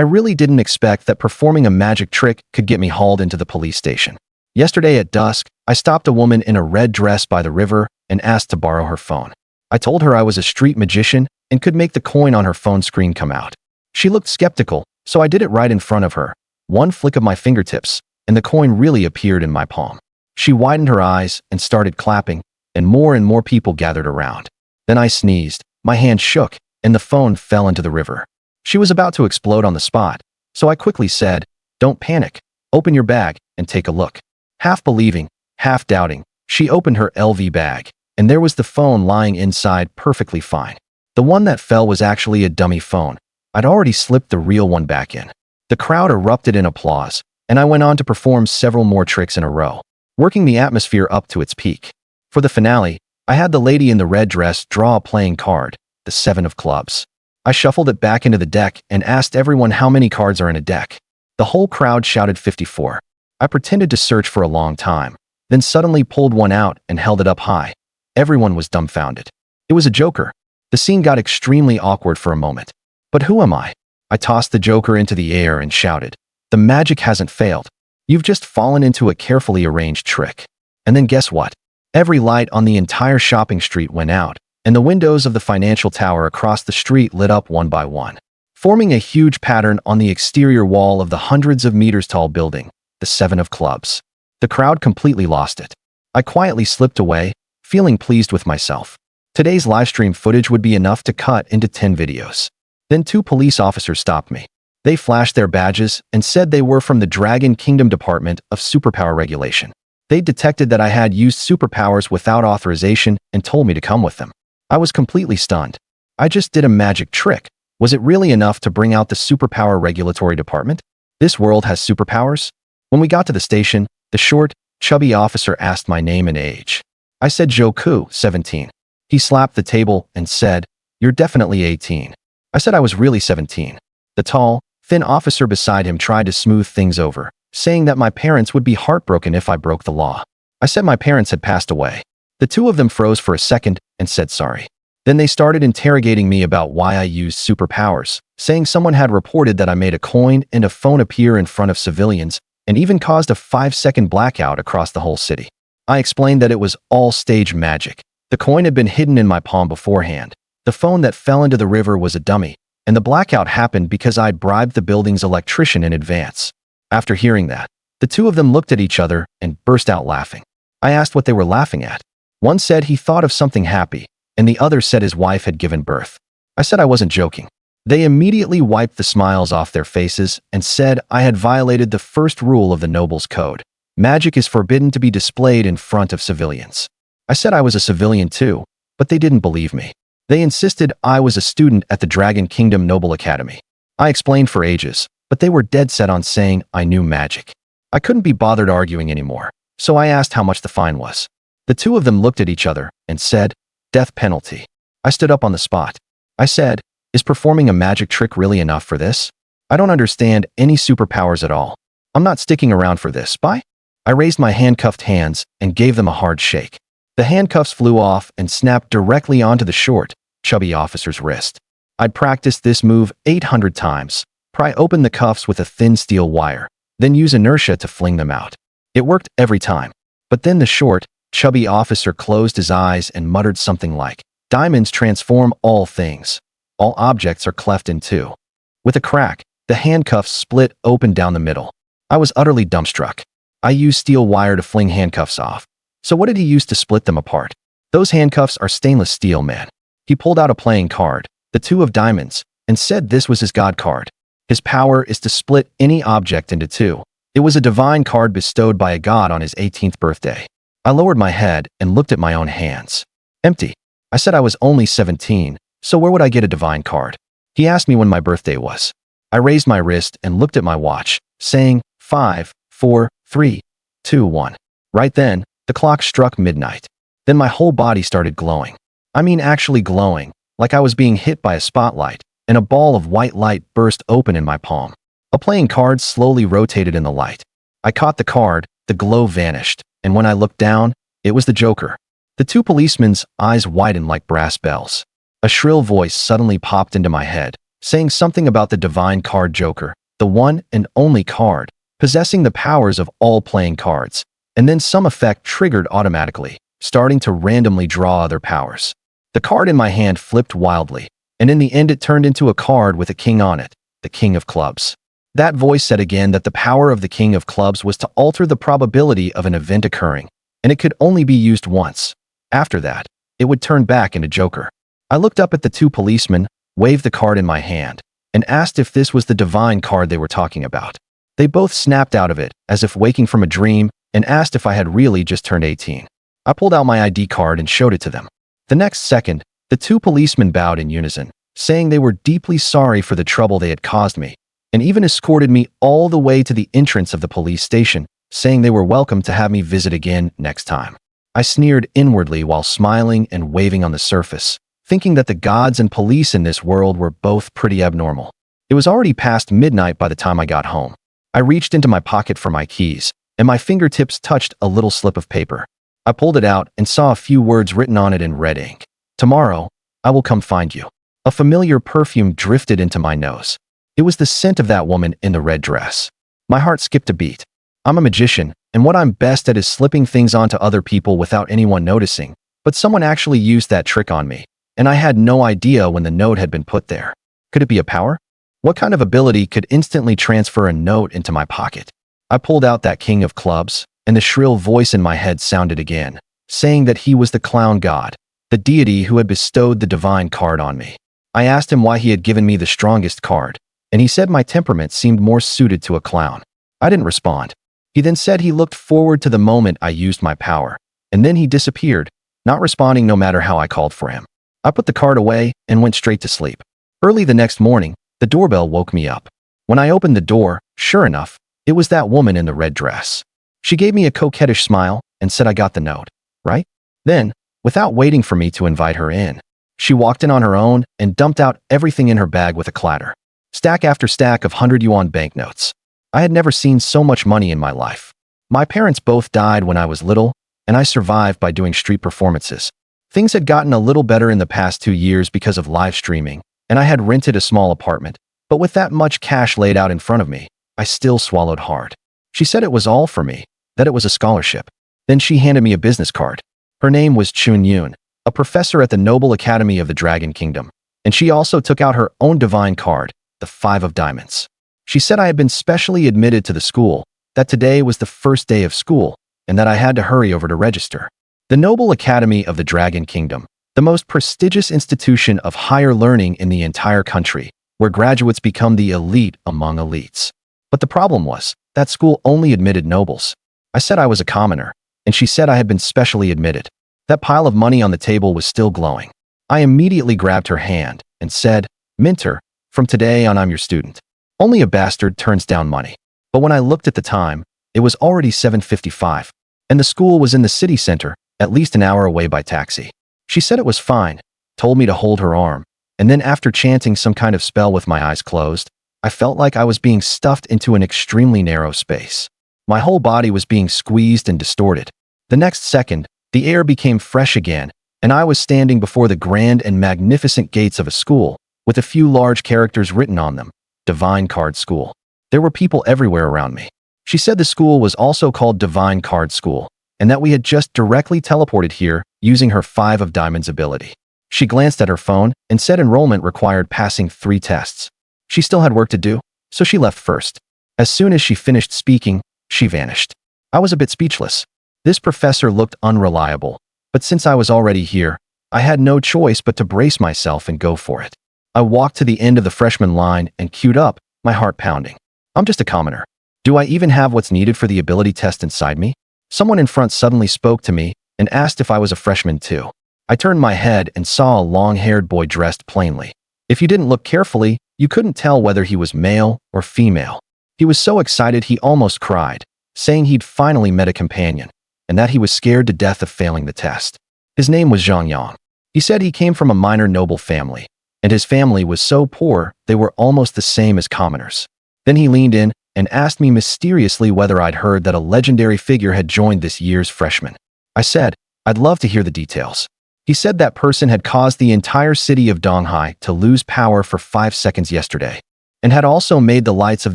I really didn't expect that performing a magic trick could get me hauled into the police station. Yesterday at dusk, I stopped a woman in a red dress by the river and asked to borrow her phone. I told her I was a street magician and could make the coin on her phone screen come out. She looked skeptical, so I did it right in front of her. One flick of my fingertips, and the coin really appeared in my palm. She widened her eyes and started clapping, and more people gathered around. Then I sneezed, my hand shook, and the phone fell into the river. She was about to explode on the spot, so I quickly said, "Don't panic. Open your bag and take a look." Half believing, half doubting, she opened her LV bag, and there was the phone lying inside perfectly fine. The one that fell was actually a dummy phone. I'd already slipped the real one back in. The crowd erupted in applause, and I went on to perform several more tricks in a row, working the atmosphere up to its peak. For the finale, I had the lady in the red dress draw a playing card, the 7 of clubs. I shuffled it back into the deck and asked everyone how many cards are in a deck. The whole crowd shouted 54. I pretended to search for a long time, then suddenly pulled one out and held it up high. Everyone was dumbfounded. It was a joker. The scene got extremely awkward for a moment. But who am I? I tossed the joker into the air and shouted, "The magic hasn't failed. You've just fallen into a carefully arranged trick." And then guess what? Every light on the entire shopping street went out, and the windows of the financial tower across the street lit up one by one, forming a huge pattern on the exterior wall of the hundreds of meters tall building, the 7 of clubs. The crowd completely lost it. I quietly slipped away, feeling pleased with myself. Today's livestream footage would be enough to cut into 10 videos. Then 2 police officers stopped me. They flashed their badges and said they were from the Dragon Kingdom Department of Superpower Regulation. They detected that I had used superpowers without authorization and told me to come with them. I was completely stunned. I just did a magic trick. Was it really enough to bring out the Superpower Regulatory Department? This world has superpowers? When we got to the station, the short, chubby officer asked my name and age. I said Zhou Ke, 17. He slapped the table and said, "You're definitely 18. I said I was really 17. The tall, thin officer beside him tried to smooth things over, saying that my parents would be heartbroken if I broke the law. I said my parents had passed away. The 2 of them froze for a second and said sorry. Then they started interrogating me about why I used superpowers, saying someone had reported that I made a coin and a phone appear in front of civilians and even caused a 5-second blackout across the whole city. I explained that it was all stage magic. The coin had been hidden in my palm beforehand. The phone that fell into the river was a dummy, and the blackout happened because I'd bribed the building's electrician in advance. After hearing that, the 2 of them looked at each other and burst out laughing. I asked what they were laughing at. One said he thought of something happy, and the other said his wife had given birth. I said I wasn't joking. They immediately wiped the smiles off their faces and said I had violated the first rule of the Noble's Code. Magic is forbidden to be displayed in front of civilians. I said I was a civilian too, but they didn't believe me. They insisted I was a student at the Dragon Kingdom Noble Academy. I explained for ages, but they were dead set on saying I knew magic. I couldn't be bothered arguing anymore, so I asked how much the fine was. The 2 of them looked at each other and said, "Death penalty." I stood up on the spot. I said, "Is performing a magic trick really enough for this? I don't understand any superpowers at all. I'm not sticking around for this, bye." I raised my handcuffed hands and gave them a hard shake. The handcuffs flew off and snapped directly onto the short, chubby officer's wrist. I'd practiced this move 800 times. Pry open the cuffs with a thin steel wire, then use inertia to fling them out. It worked every time. But then the short, chubby officer closed his eyes and muttered something like, "Diamonds transform all things. All objects are cleft in two." With a crack, the handcuffs split open down the middle. I was utterly dumbstruck. I used steel wire to fling handcuffs off. So what did he use to split them apart? Those handcuffs are stainless steel, man. He pulled out a playing card, the 2 of diamonds, and said this was his god card. His power is to split any object into 2. It was a divine card bestowed by a god on his 18th birthday. I lowered my head and looked at my own hands. Empty. I said I was only 17, so where would I get a divine card? He asked me when my birthday was. I raised my wrist and looked at my watch, saying 5, 4, 3, 2, 1. Right then, the clock struck midnight. Then my whole body started glowing. I mean actually glowing, like I was being hit by a spotlight, and a ball of white light burst open in my palm. A playing card slowly rotated in the light. I caught the card, the glow vanished, and when I looked down, it was the Joker. The 2 policemen's eyes widened like brass bells. A shrill voice suddenly popped into my head. saying something about the divine card Joker, the one and only card, possessing the powers of all playing cards, and then some effect triggered automatically, starting to randomly draw other powers. The card in my hand flipped wildly, and in the end it turned into a card with a king on it, the King of Clubs. That voice said again that the power of the King of Clubs was to alter the probability of an event occurring, and it could only be used once. After that, it would turn back into Joker. I looked up at the two policemen, waved the card in my hand, and asked if this was the divine card they were talking about. They both snapped out of it, as if waking from a dream, and asked if I had really just turned 18. I pulled out my ID card and showed it to them. The next second, the two policemen bowed in unison, saying they were deeply sorry for the trouble they had caused me, and even escorted me all the way to the entrance of the police station, saying they were welcome to have me visit again next time. I sneered inwardly while smiling and waving on the surface, thinking that the gods and police in this world were both pretty abnormal. It was already past midnight by the time I got home. I reached into my pocket for my keys, and my fingertips touched a little slip of paper. I pulled it out and saw a few words written on it in red ink. "Tomorrow, I will come find you." A familiar perfume drifted into my nose. It was the scent of that woman in the red dress. My heart skipped a beat. I'm a magician, and what I'm best at is slipping things onto other people without anyone noticing, but someone actually used that trick on me, and I had no idea when the note had been put there. Could it be a power? What kind of ability could instantly transfer a note into my pocket? I pulled out that King of Clubs, and the shrill voice in my head sounded again, saying that he was the clown god, the deity who had bestowed the divine card on me. I asked him why he had given me the strongest card, and he said my temperament seemed more suited to a clown. I didn't respond. He then said he looked forward to the moment I used my power, and then he disappeared, not responding no matter how I called for him. I put the card away and went straight to sleep. Early the next morning, the doorbell woke me up. When I opened the door, sure enough, it was that woman in the red dress. She gave me a coquettish smile and said I got the note, right? Then, without waiting for me to invite her in, she walked in on her own and dumped out everything in her bag with a clatter. Stack after stack of 100 yuan banknotes. I had never seen so much money in my life. My parents both died when I was little, and I survived by doing street performances. Things had gotten a little better in the past 2 years because of live streaming, and I had rented a small apartment, but with that much cash laid out in front of me, I still swallowed hard. She said it was all for me, that it was a scholarship. Then she handed me a business card. Her name was Chun Yun, a professor at the Noble Academy of the Dragon Kingdom, and she also took out her own divine card, the 5 of Diamonds. She said I had been specially admitted to the school, that today was the first day of school, and that I had to hurry over to register. The Noble Academy of the Dragon Kingdom, the most prestigious institution of higher learning in the entire country, where graduates become the elite among elites. But the problem was, that school only admitted nobles. I said I was a commoner, and she said I had been specially admitted. That pile of money on the table was still glowing. I immediately grabbed her hand and said, "Minter, from today on I'm your student." Only a bastard turns down money. But when I looked at the time, it was already 7:55, and the school was in the city center, at least an hour away by taxi. She said it was fine, told me to hold her arm, and then after chanting some kind of spell with my eyes closed, I felt like I was being stuffed into an extremely narrow space. My whole body was being squeezed and distorted. The next second, the air became fresh again, and I was standing before the grand and magnificent gates of a school, with a few large characters written on them, Divine Card School. There were people everywhere around me. She said the school was also called Divine Card School, and that we had just directly teleported here using her 5 of Diamonds ability. She glanced at her phone and said enrollment required passing 3 tests. She still had work to do, so she left first. As soon as she finished speaking, she vanished. I was a bit speechless. This professor looked unreliable, but since I was already here, I had no choice but to brace myself and go for it. I walked to the end of the freshman line and queued up, my heart pounding. I'm just a commoner. Do I even have what's needed for the ability test inside me? Someone in front suddenly spoke to me and asked if I was a freshman too. I turned my head and saw a long-haired boy dressed plainly. If you didn't look carefully, you couldn't tell whether he was male or female. He was so excited he almost cried, saying he'd finally met a companion, and that he was scared to death of failing the test. His name was Zhang Yang. He said he came from a minor noble family, and his family was so poor they were almost the same as commoners. Then he leaned in and asked me mysteriously whether I'd heard that a legendary figure had joined this year's freshman. I said, I'd love to hear the details. He said that person had caused the entire city of Donghai to lose power for 5 seconds yesterday, and had also made the lights of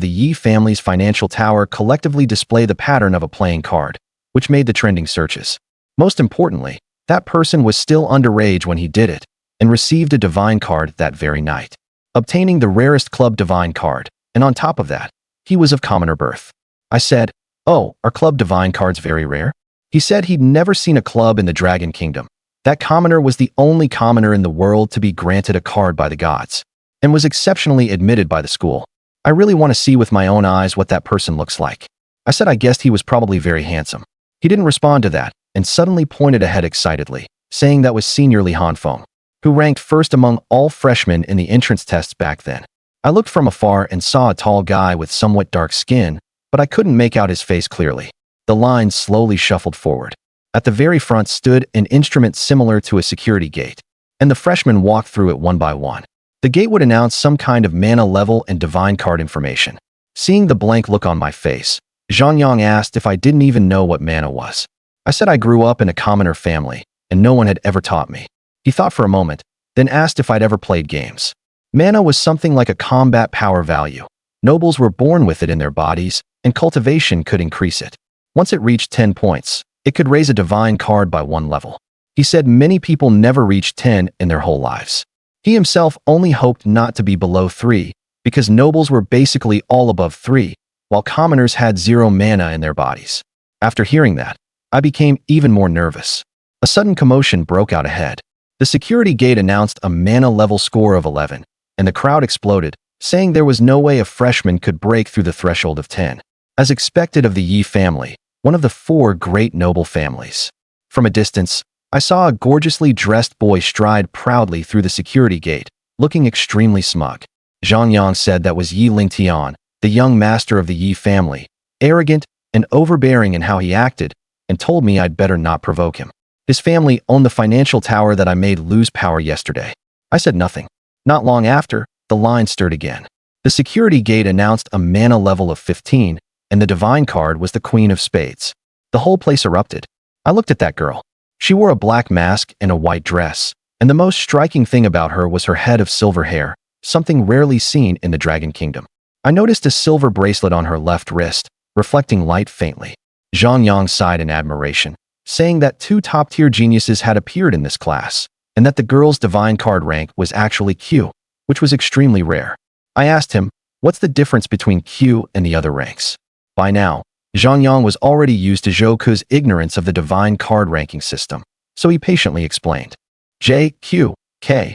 the Yi family's financial tower collectively display the pattern of a playing card, which made the trending searches. Most importantly, that person was still underage when he did it, and received a divine card that very night, obtaining the rarest club divine card, and on top of that, he was of commoner birth. I said, "Oh, are club divine cards very rare?" He said he'd never seen a club in the Dragon Kingdom. That commoner was the only commoner in the world to be granted a card by the gods, and was exceptionally admitted by the school. I really want to see with my own eyes what that person looks like. I said I guessed he was probably very handsome. He didn't respond to that, and suddenly pointed ahead excitedly, saying that was Senior Li Hanfeng, who ranked first among all freshmen in the entrance tests back then. I looked from afar and saw a tall guy with somewhat dark skin, but I couldn't make out his face clearly. The line slowly shuffled forward. At the very front stood an instrument similar to a security gate, and the freshmen walked through it one by one. The gate would announce some kind of mana level and divine card information. Seeing the blank look on my face, Zhang Yang asked if I didn't even know what mana was. I said I grew up in a commoner family, and no one had ever taught me. He thought for a moment, then asked if I'd ever played games. Mana was something like a combat power value. Nobles were born with it in their bodies, and cultivation could increase it. Once it reached 10 points, it could raise a divine card by 1 level. He said many people never reached 10 in their whole lives. He himself only hoped not to be below 3, because nobles were basically all above 3, while commoners had 0 mana in their bodies. After hearing that, I became even more nervous. A sudden commotion broke out ahead. The security gate announced a mana level score of 11, and the crowd exploded, saying there was no way a freshman could break through the threshold of 10. As expected of the Yi family, one of the 4 great noble families. From a distance, I saw a gorgeously dressed boy stride proudly through the security gate, looking extremely smug. Zhang Yang said that was Yi Lingtian, the young master of the Yi family, arrogant and overbearing in how he acted, and told me I'd better not provoke him. His family owned the financial tower that I made lose power yesterday. I said nothing. Not long after, the line stirred again. The security gate announced a mana level of 15, and the divine card was the Queen of Spades. The whole place erupted. I looked at that girl. She wore a black mask and a white dress, and the most striking thing about her was her head of silver hair, something rarely seen in the Dragon Kingdom. I noticed a silver bracelet on her left wrist, reflecting light faintly. Zhang Yang sighed in admiration, saying that 2 top-tier geniuses had appeared in this class, and that the girl's divine card rank was actually Q, which was extremely rare. I asked him, what's the difference between Q and the other ranks? By now, Zhang Yang was already used to Zhou Ke's ignorance of the divine card ranking system, so he patiently explained. J, Q, K.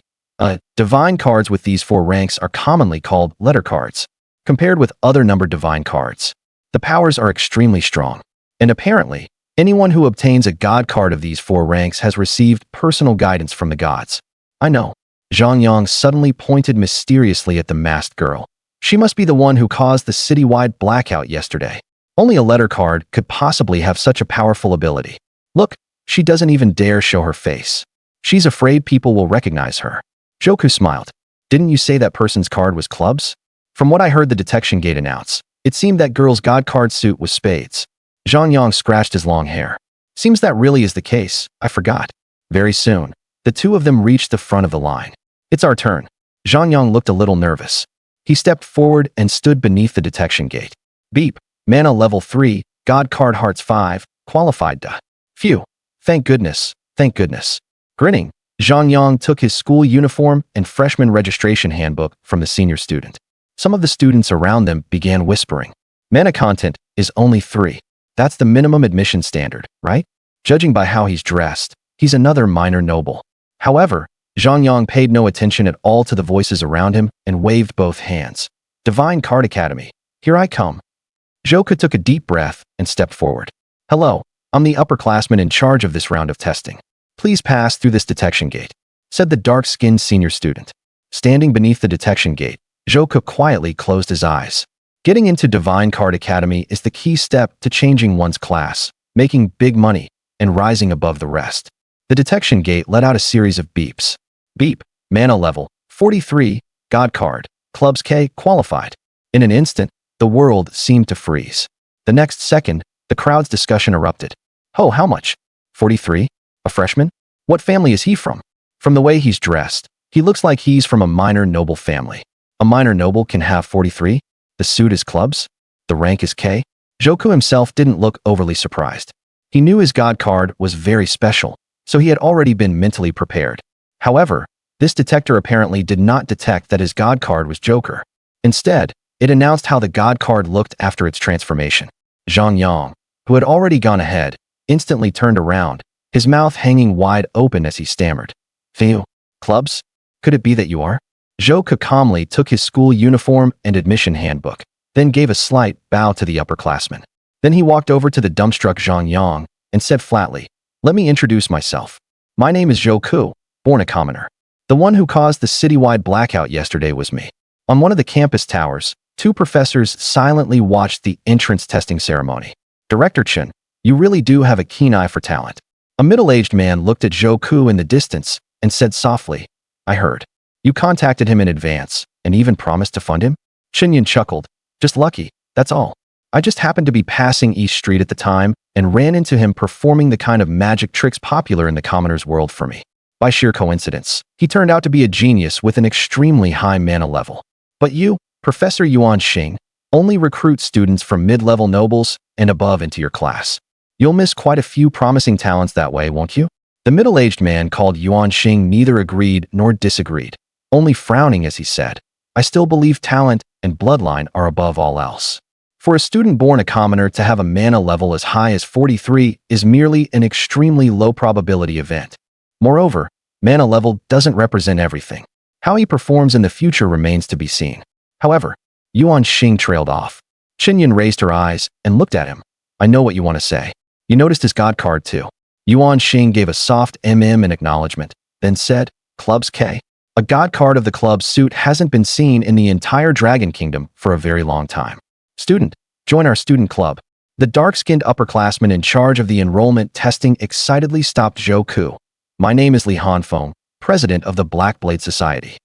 Divine cards with these 4 ranks are commonly called letter cards, compared with other numbered divine cards. The powers are extremely strong, and apparently, anyone who obtains a god card of these 4 ranks has received personal guidance from the gods. I know. Zhang Yang suddenly pointed mysteriously at the masked girl. She must be the one who caused the citywide blackout yesterday. Only a letter card could possibly have such a powerful ability. Look, she doesn't even dare show her face. She's afraid people will recognize her. Zhou Ke smiled. Didn't you say that person's card was clubs? From what I heard the detection gate announce, it seemed that girl's god card suit was spades. Zhang Yang scratched his long hair. Seems that really is the case. I forgot. Very soon, the 2 of them reached the front of the line. It's our turn. Zhang Yang looked a little nervous. He stepped forward and stood beneath the detection gate. Beep. Mana level 3, God card hearts 5, qualified da. Phew. Thank goodness. Thank goodness. Grinning, Zhang Yang took his school uniform and freshman registration handbook from the senior student. Some of the students around them began whispering. Mana content is only 3. That's the minimum admission standard, right? Judging by how he's dressed, he's another minor noble. However, Zhang Yang paid no attention at all to the voices around him and waved both hands. Divine Card Academy. Here I come. Zhou Ke took a deep breath and stepped forward. Hello, I'm the upperclassman in charge of this round of testing. Please pass through this detection gate, said the dark-skinned senior student. Standing beneath the detection gate, Zhou Ke quietly closed his eyes. Getting into Divine Card Academy is the key step to changing one's class, making big money, and rising above the rest. The detection gate let out a series of beeps. Beep, mana level, 43, God card, clubs K, qualified. In an instant, the world seemed to freeze. The next second, the crowd's discussion erupted. Oh, how much? 43? A freshman? What family is he from? From the way he's dressed, he looks like he's from a minor noble family. A minor noble can have 43? The suit is clubs? The rank is K? Zhou Ke himself didn't look overly surprised. He knew his god card was very special, so he had already been mentally prepared. However, this detector apparently did not detect that his god card was Joker. Instead, it announced how the god card looked after its transformation. Zhang Yang, who had already gone ahead, instantly turned around, his mouth hanging wide open as he stammered. Phew, clubs? Could it be that you are? Zhou Ke calmly took his school uniform and admission handbook, then gave a slight bow to the upperclassmen. Then he walked over to the dumbstruck Zhang Yang and said flatly, "Let me introduce myself. My name is Zhou Ke, born a commoner. The one who caused the citywide blackout yesterday was me." On one of the campus towers, two professors silently watched the entrance testing ceremony. "Director Chen, you really do have a keen eye for talent." A middle-aged man looked at Zhou Ke in the distance and said softly, "I heard. You contacted him in advance and even promised to fund him?" Chen Yin chuckled. "Just lucky, that's all. I just happened to be passing East Street at the time and ran into him performing the kind of magic tricks popular in the commoner's world for me. By sheer coincidence, he turned out to be a genius with an extremely high mana level. But you, Professor Yuan Xing, only recruit students from mid-level nobles and above into your class. You'll miss quite a few promising talents that way, won't you?" The middle-aged man called Yuan Xing neither agreed nor disagreed, only frowning as he said, "I still believe talent and bloodline are above all else. For a student born a commoner to have a mana level as high as 43 is merely an extremely low probability event. Moreover, mana level doesn't represent everything. How he performs in the future remains to be seen." However, Yuan Xing trailed off. Qinyan raised her eyes and looked at him. "I know what you want to say. You noticed his god card too." Yuan Xing gave a soft in acknowledgement, then said, "Clubs K. A god card of the club suit hasn't been seen in the entire Dragon Kingdom for a very long time. Student, join our student club." The dark-skinned upperclassman in charge of the enrollment testing excitedly stopped Zhou Ke. "My name is Li Hanfeng, president of the Blackblade Society."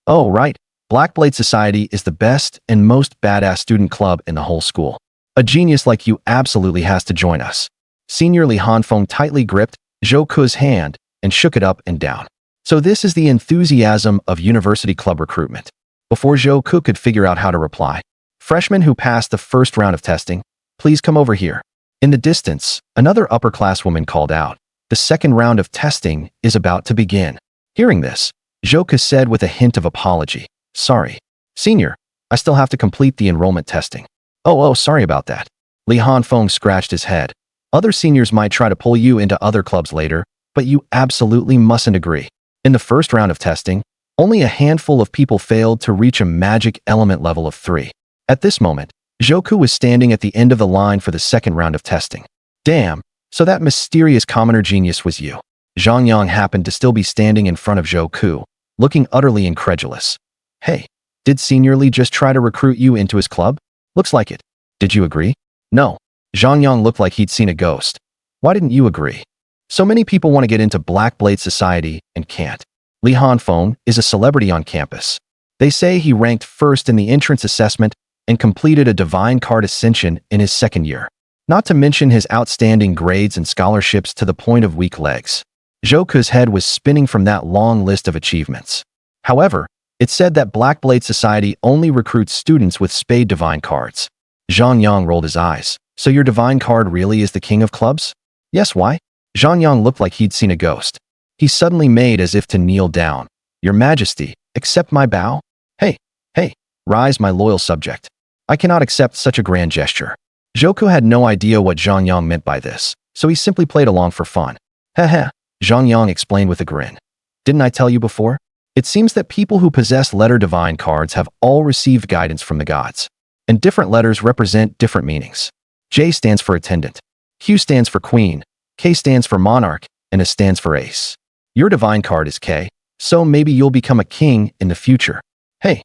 "Oh, right. Blackblade Society is the best and most badass student club in the whole school. A genius like you absolutely has to join us." Senior Li Hanfeng tightly gripped Zhou Ke's hand and shook it up and down. So this is the enthusiasm of university club recruitment. Before Zhou Ke could figure out how to reply, "Freshmen who passed the first round of testing, please come over here." In the distance, another upper-class woman called out, "The second round of testing is about to begin." Hearing this, Zhou Ke said with a hint of apology, "Sorry, senior, I still have to complete the enrollment testing." Oh, sorry about that." Li Hanfeng scratched his head. "Other seniors might try to pull you into other clubs later, but you absolutely mustn't agree. In the first round of testing, only a handful of people failed to reach a magic element level of 3. At this moment, Zhou Ke was standing at the end of the line for the second round of testing. "Damn, so that mysterious commoner genius was you." Zhang Yang happened to still be standing in front of Zhou Ke, looking utterly incredulous. "Hey, did Senior Li just try to recruit you into his club? Looks like it. Did you agree?" "No." Zhang Yang looked like he'd seen a ghost. "Why didn't you agree? So many people want to get into Blackblade Society and can't. Li Hanfeng is a celebrity on campus. They say he ranked first in the entrance assessment and completed a divine card ascension in his second year. Not to mention his outstanding grades and scholarships to the point of weak legs." Zhou Ke's head was spinning from that long list of achievements. However, it said that Blackblade Society only recruits students with spade divine cards. Zhang Yang rolled his eyes. "So your divine card really is the king of clubs?" "Yes, why?" Zhang Yang looked like he'd seen a ghost. He suddenly made as if to kneel down. "Your Majesty, accept my bow?" Hey, rise, my loyal subject. I cannot accept such a grand gesture." Zhou Ke had no idea what Zhang Yang meant by this, so he simply played along for fun. "Heh," Zhang Yang explained with a grin. "Didn't I tell you before? It seems that people who possess letter divine cards have all received guidance from the gods, and different letters represent different meanings. J stands for attendant, Q stands for queen, K stands for monarch, and S stands for ace. Your divine card is K, so maybe you'll become a king in the future." Hey,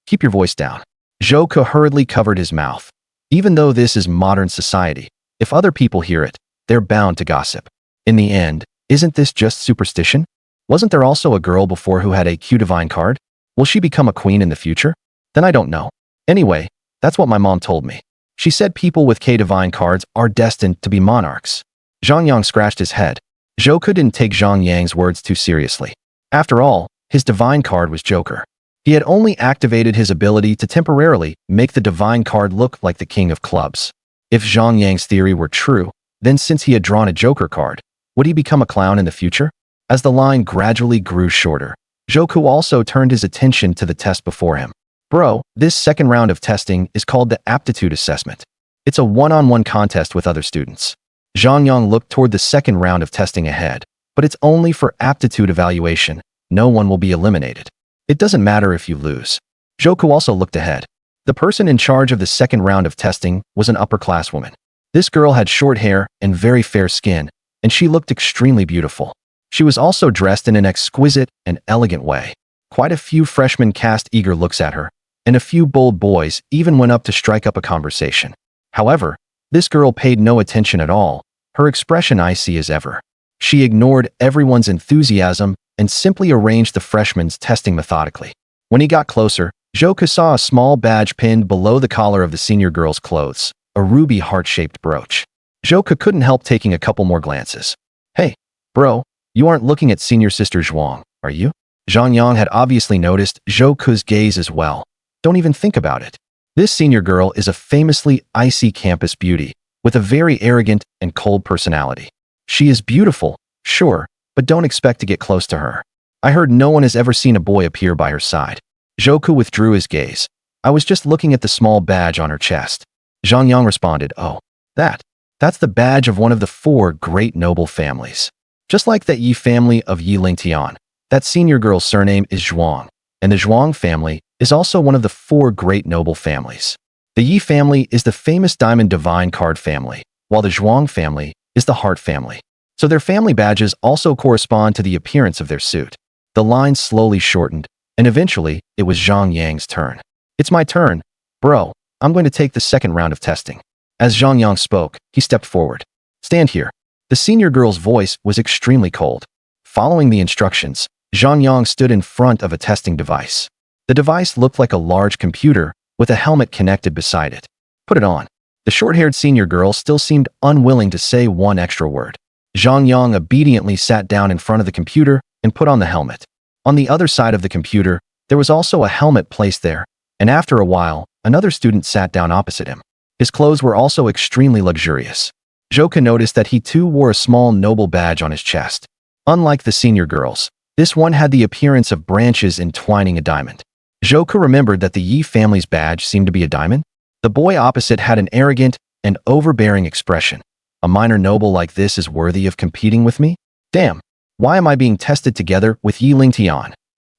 keep your voice down." Zhou Ke hurriedly covered his mouth. Even though this is modern society, if other people hear it, they're bound to gossip. In the end, isn't this just superstition? Wasn't there also a girl before who had a Q divine card? Will she become a queen in the future? Then I don't know. Anyway, that's what my mom told me. She said people with K divine cards are destined to be monarchs. Zhang Yang scratched his head. Zhou Ke didn't take Zhang Yang's words too seriously. After all, his divine card was Joker. He had only activated his ability to temporarily make the divine card look like the king of clubs. If Zhang Yang's theory were true, then since he had drawn a Joker card, would he become a clown in the future? As the line gradually grew shorter, Zhou Ke also turned his attention to the test before him. Bro, this second round of testing is called the aptitude assessment. It's a one-on-one contest with other students. Zhang Yang looked toward the second round of testing ahead, but it's only for aptitude evaluation. No one will be eliminated. It doesn't matter if you lose. Zhou Ke also looked ahead. The person in charge of the second round of testing was an upper-class woman. This girl had short hair and very fair skin, and she looked extremely beautiful. She was also dressed in an exquisite and elegant way. Quite a few freshmen cast eager looks at her, and a few bold boys even went up to strike up a conversation. However, this girl paid no attention at all, her expression icy as ever. She ignored everyone's enthusiasm and simply arranged the freshmen's testing methodically. When he got closer, Zhou Ke saw a small badge pinned below the collar of the senior girl's clothes, a ruby heart-shaped brooch. Zhou Ke couldn't help taking a couple more glances. Hey, bro, you aren't looking at senior sister Zhuang, are you? Zhang Yang had obviously noticed Zhou Ke's gaze as well. Don't even think about it. This senior girl is a famously icy campus beauty, with a very arrogant and cold personality. She is beautiful, sure, but don't expect to get close to her. I heard no one has ever seen a boy appear by her side. Zhou Ke withdrew his gaze. I was just looking at the small badge on her chest. Zhang Yang responded, oh, that's the badge of one of the 4 great noble families. Just like the Yi family of Yi Lingtian, that senior girl's surname is Zhuang, and the Zhuang family is also one of the 4 great noble families. The Yi family is the famous Diamond Divine Card family, while the Zhuang family is the Heart family. So their family badges also correspond to the appearance of their suit. The line slowly shortened, and eventually it was Zhang Yang's turn. It's my turn. Bro, I'm going to take the second round of testing. As Zhang Yang spoke, he stepped forward. Stand here. The senior girl's voice was extremely cold. Following the instructions, Zhang Yang stood in front of a testing device. The device looked like a large computer with a helmet connected beside it. Put it on. The short-haired senior girl still seemed unwilling to say one extra word. Zhang Yang obediently sat down in front of the computer and put on the helmet. On the other side of the computer, there was also a helmet placed there, and after a while, another student sat down opposite him. His clothes were also extremely luxurious. Zhou Ke noticed that he too wore a small noble badge on his chest. Unlike the senior girls, this one had the appearance of branches entwining a diamond. Zhou Ke remembered that the Yi family's badge seemed to be a diamond. The boy opposite had an arrogant and overbearing expression. A minor noble like this is worthy of competing with me? Damn, why am I being tested together with Yi Lingtian?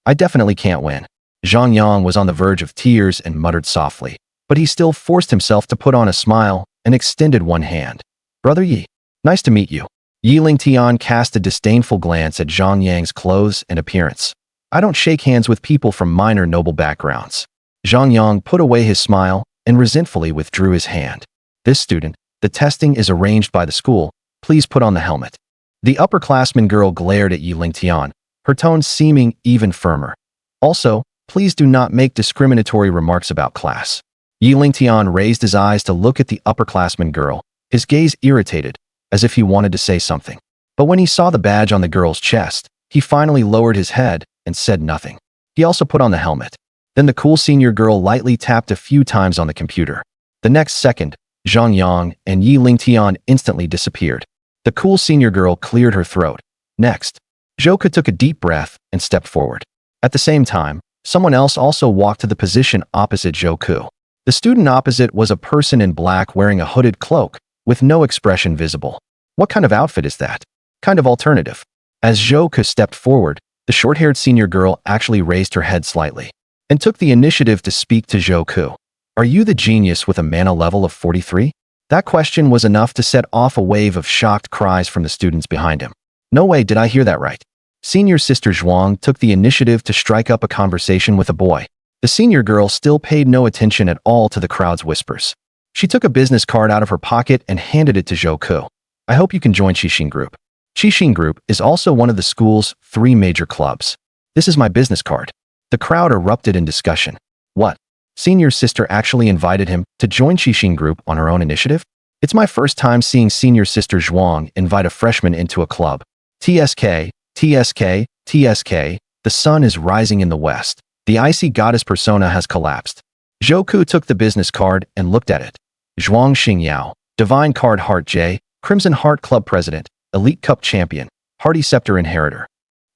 I definitely can't win. Zhang Yang was on the verge of tears and muttered softly, but he still forced himself to put on a smile and extended one hand. Brother Yi, nice to meet you. Yi Lingtian cast a disdainful glance at Zhang Yang's clothes and appearance. I don't shake hands with people from minor noble backgrounds. Zhang Yang put away his smile and resentfully withdrew his hand. This student, the testing is arranged by the school. Please put on the helmet. The upperclassman girl glared at Yi Lingtian, her tone seeming even firmer. Also, please do not make discriminatory remarks about class. Yi Lingtian raised his eyes to look at the upperclassman girl, his gaze irritated, as if he wanted to say something. But when he saw the badge on the girl's chest, he finally lowered his head and said nothing. He also put on the helmet. Then the cool senior girl lightly tapped a few times on the computer. The next second, Zhang Yang and Yi Lingtian instantly disappeared. The cool senior girl cleared her throat. Next, Zhou Ke took a deep breath and stepped forward. At the same time, someone else also walked to the position opposite Zhou Ke. The student opposite was a person in black wearing a hooded cloak, with no expression visible. What kind of outfit is that? Kind of alternative. As Zhou Ke stepped forward, the short-haired senior girl actually raised her head slightly and took the initiative to speak to Zhou Ke. Are you the genius with a mana level of 43? That question was enough to set off a wave of shocked cries from the students behind him. No way did I hear that right. Senior sister Zhuang took the initiative to strike up a conversation with a boy. The senior girl still paid no attention at all to the crowd's whispers. She took a business card out of her pocket and handed it to Zhou Ke. I hope you can join Qixing Group. Qixing Group is also one of the school's 3 major clubs. This is my business card. The crowd erupted in discussion. What? Senior sister actually invited him to join Qixing Group on her own initiative? It's my first time seeing senior sister Zhuang invite a freshman into a club. TSK, TSK, TSK, the sun is rising in the west. The icy goddess persona has collapsed. Zhou Ke took the business card and looked at it. Zhuang Xingyao, Divine Card Heart J, Crimson Heart Club President, Elite Cup Champion, Hardy Scepter Inheritor.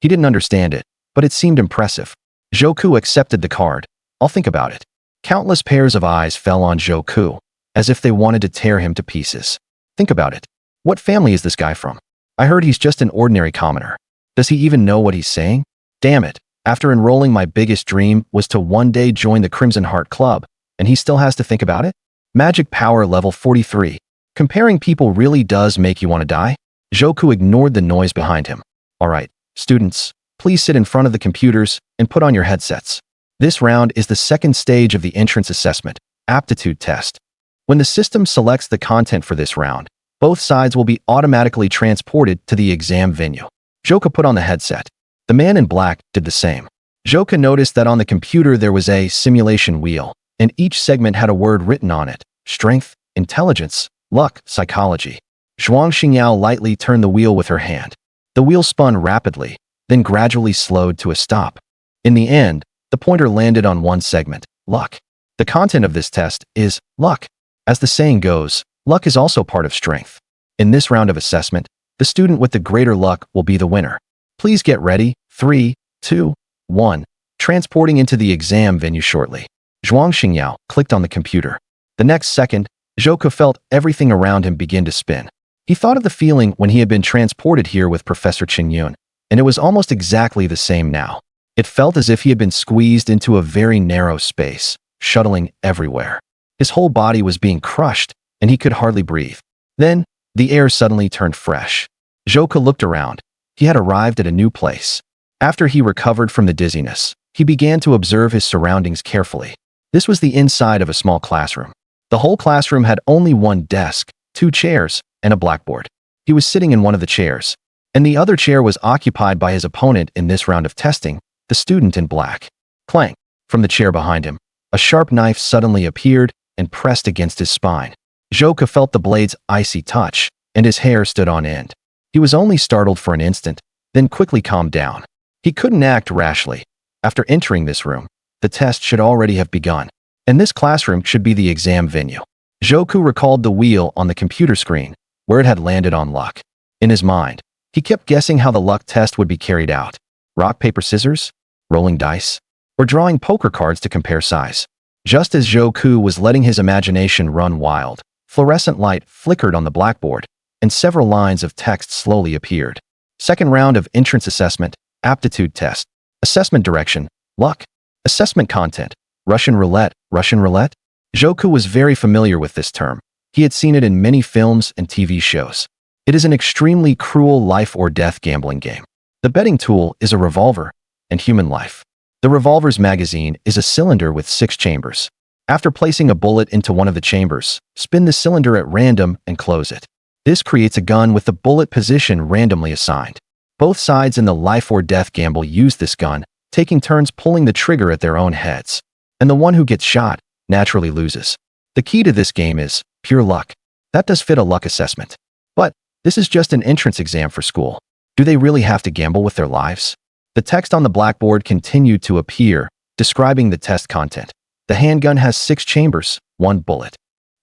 He didn't understand it, but it seemed impressive. Zhou Ke accepted the card. I'll think about it. Countless pairs of eyes fell on Zhou Ke, as if they wanted to tear him to pieces. Think about it. What family is this guy from? I heard he's just an ordinary commoner. Does he even know what he's saying? Damn it. After enrolling, my biggest dream was to one day join the Crimson Heart Club, and he still has to think about it? Magic Power Level 43. Comparing people really does make you want to die? Zhou Ke ignored the noise behind him. Alright, students, please sit in front of the computers and put on your headsets. This round is the second stage of the entrance assessment, aptitude test. When the system selects the content for this round, both sides will be automatically transported to the exam venue. Zhou Ke put on the headset. The man in black did the same. Zhou Ke noticed that on the computer there was a simulation wheel, and each segment had a word written on it: strength, intelligence, luck, psychology. Zhuang Xingyao lightly turned the wheel with her hand. The wheel spun rapidly, then gradually slowed to a stop. In the end, the pointer landed on one segment: luck. The content of this test is luck. As the saying goes, luck is also part of strength. In this round of assessment, the student with the greater luck will be the winner. Please get ready. 3, 2, 1. Transporting into the exam venue shortly. Zhuang Xingyao clicked on the computer. The next second, Zhou Ke felt everything around him begin to spin. He thought of the feeling when he had been transported here with Professor Chen Yun, and it was almost exactly the same now. It felt as if he had been squeezed into a very narrow space, shuttling everywhere. His whole body was being crushed, and he could hardly breathe. Then, the air suddenly turned fresh. Zhou Ke looked around. He had arrived at a new place. After he recovered from the dizziness, he began to observe his surroundings carefully. This was the inside of a small classroom. The whole classroom had only one desk, 2 chairs, and a blackboard. He was sitting in one of the chairs, and the other chair was occupied by his opponent in this round of testing, the student in black. Clang! From the chair behind him, a sharp knife suddenly appeared and pressed against his spine. Zhou Ke felt the blade's icy touch, and his hair stood on end. He was only startled for an instant, then quickly calmed down. He couldn't act rashly. After entering this room, the test should already have begun, and this classroom should be the exam venue. Zhou Ke recalled the wheel on the computer screen, where it had landed on luck. In his mind, he kept guessing how the luck test would be carried out. Rock, paper, scissors? Rolling dice? Or drawing poker cards to compare size? Just as Zhou Ke was letting his imagination run wild, fluorescent light flickered on the blackboard, and several lines of text slowly appeared. Second round of entrance assessment, aptitude test. Assessment direction, luck. Assessment content, Russian roulette, Russian roulette? Zhou Ke was very familiar with this term. He had seen it in many films and TV shows. It is an extremely cruel life or death gambling game. The betting tool is a revolver and human life. The revolver's magazine is a cylinder with 6 chambers. After placing a bullet into one of the chambers, spin the cylinder at random and close it. This creates a gun with the bullet position randomly assigned. Both sides in the life or death gamble use this gun, taking turns pulling the trigger at their own heads. And the one who gets shot naturally loses. The key to this game is pure luck. That does fit a luck assessment. But this is just an entrance exam for school. Do they really have to gamble with their lives? The text on the blackboard continued to appear, describing the test content. The handgun has 6 chambers, 1 bullet.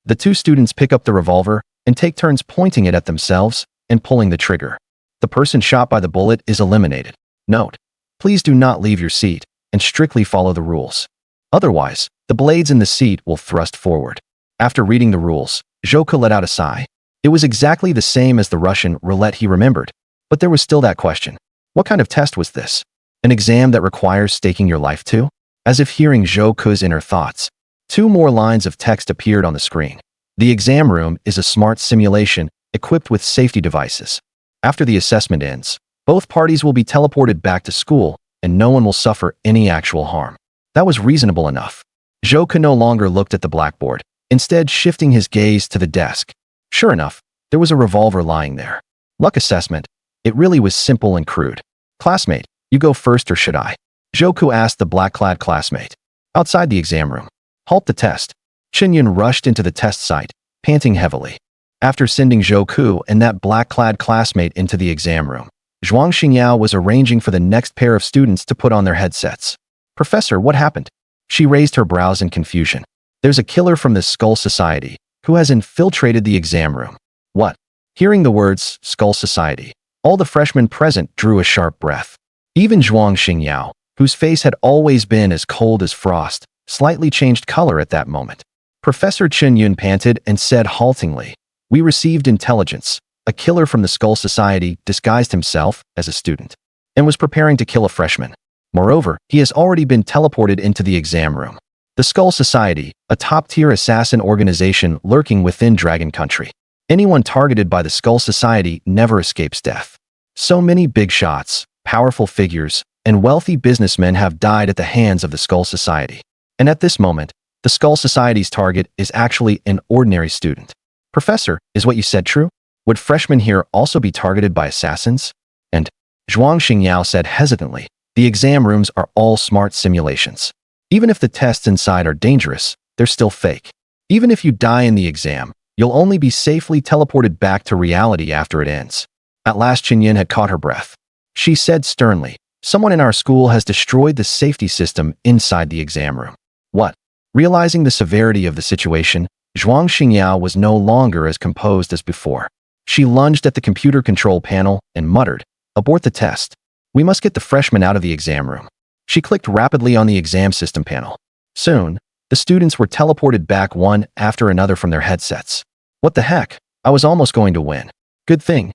The 2 students pick up the revolver and take turns pointing it at themselves and pulling the trigger. The person shot by the bullet is eliminated. Note: please do not leave your seat and strictly follow the rules. Otherwise, the blades in the seat will thrust forward. After reading the rules, Zhou Ke let out a sigh. It was exactly the same as the Russian roulette he remembered, but there was still that question. What kind of test was this? An exam that requires staking your life to? As if hearing Zhou Ke's inner thoughts, 2 more lines of text appeared on the screen. The exam room is a smart simulation equipped with safety devices. After the assessment ends, both parties will be teleported back to school and no one will suffer any actual harm. That was reasonable enough. Zhou Ke no longer looked at the blackboard, instead shifting his gaze to the desk. Sure enough, there was a revolver lying there. Luck assessment. It really was simple and crude. Classmate, you go first or should I? Zhou Ke asked the black-clad classmate. Outside the exam room. Halt the test. Chen Yun rushed into the test site, panting heavily. After sending Zhou Ke and that black-clad classmate into the exam room, Zhuang Xingyao was arranging for the next pair of students to put on their headsets. "Professor, what happened?" She raised her brows in confusion. "There's a killer from the Skull Society who has infiltrated the exam room." "What?" Hearing the words, Skull Society, all the freshmen present drew a sharp breath. Even Zhuang Xingyao, whose face had always been as cold as frost, slightly changed color at that moment. Professor Chen Yun panted and said haltingly, "We received intelligence. A killer from the Skull Society disguised himself as a student and was preparing to kill a freshman. Moreover, he has already been teleported into the exam room." The Skull Society, a top-tier assassin organization lurking within Dragon Country. Anyone targeted by the Skull Society never escapes death. So many big shots, powerful figures, and wealthy businessmen have died at the hands of the Skull Society. And at this moment, the Skull Society's target is actually an ordinary student. "Professor, is what you said true? Would freshmen here also be targeted by assassins?" And Zhuang Xingyao said hesitantly, "The exam rooms are all smart simulations. Even if the tests inside are dangerous, they're still fake. Even if you die in the exam, you'll only be safely teleported back to reality after it ends." At last Qinyin had caught her breath. She said sternly, "Someone in our school has destroyed the safety system inside the exam room." "What?" Realizing the severity of the situation, Zhuang Xingyao was no longer as composed as before. She lunged at the computer control panel and muttered, "Abort the test. We must get the freshmen out of the exam room." She clicked rapidly on the exam system panel. Soon, the students were teleported back one after another from their headsets. "What the heck? I was almost going to win. Good thing,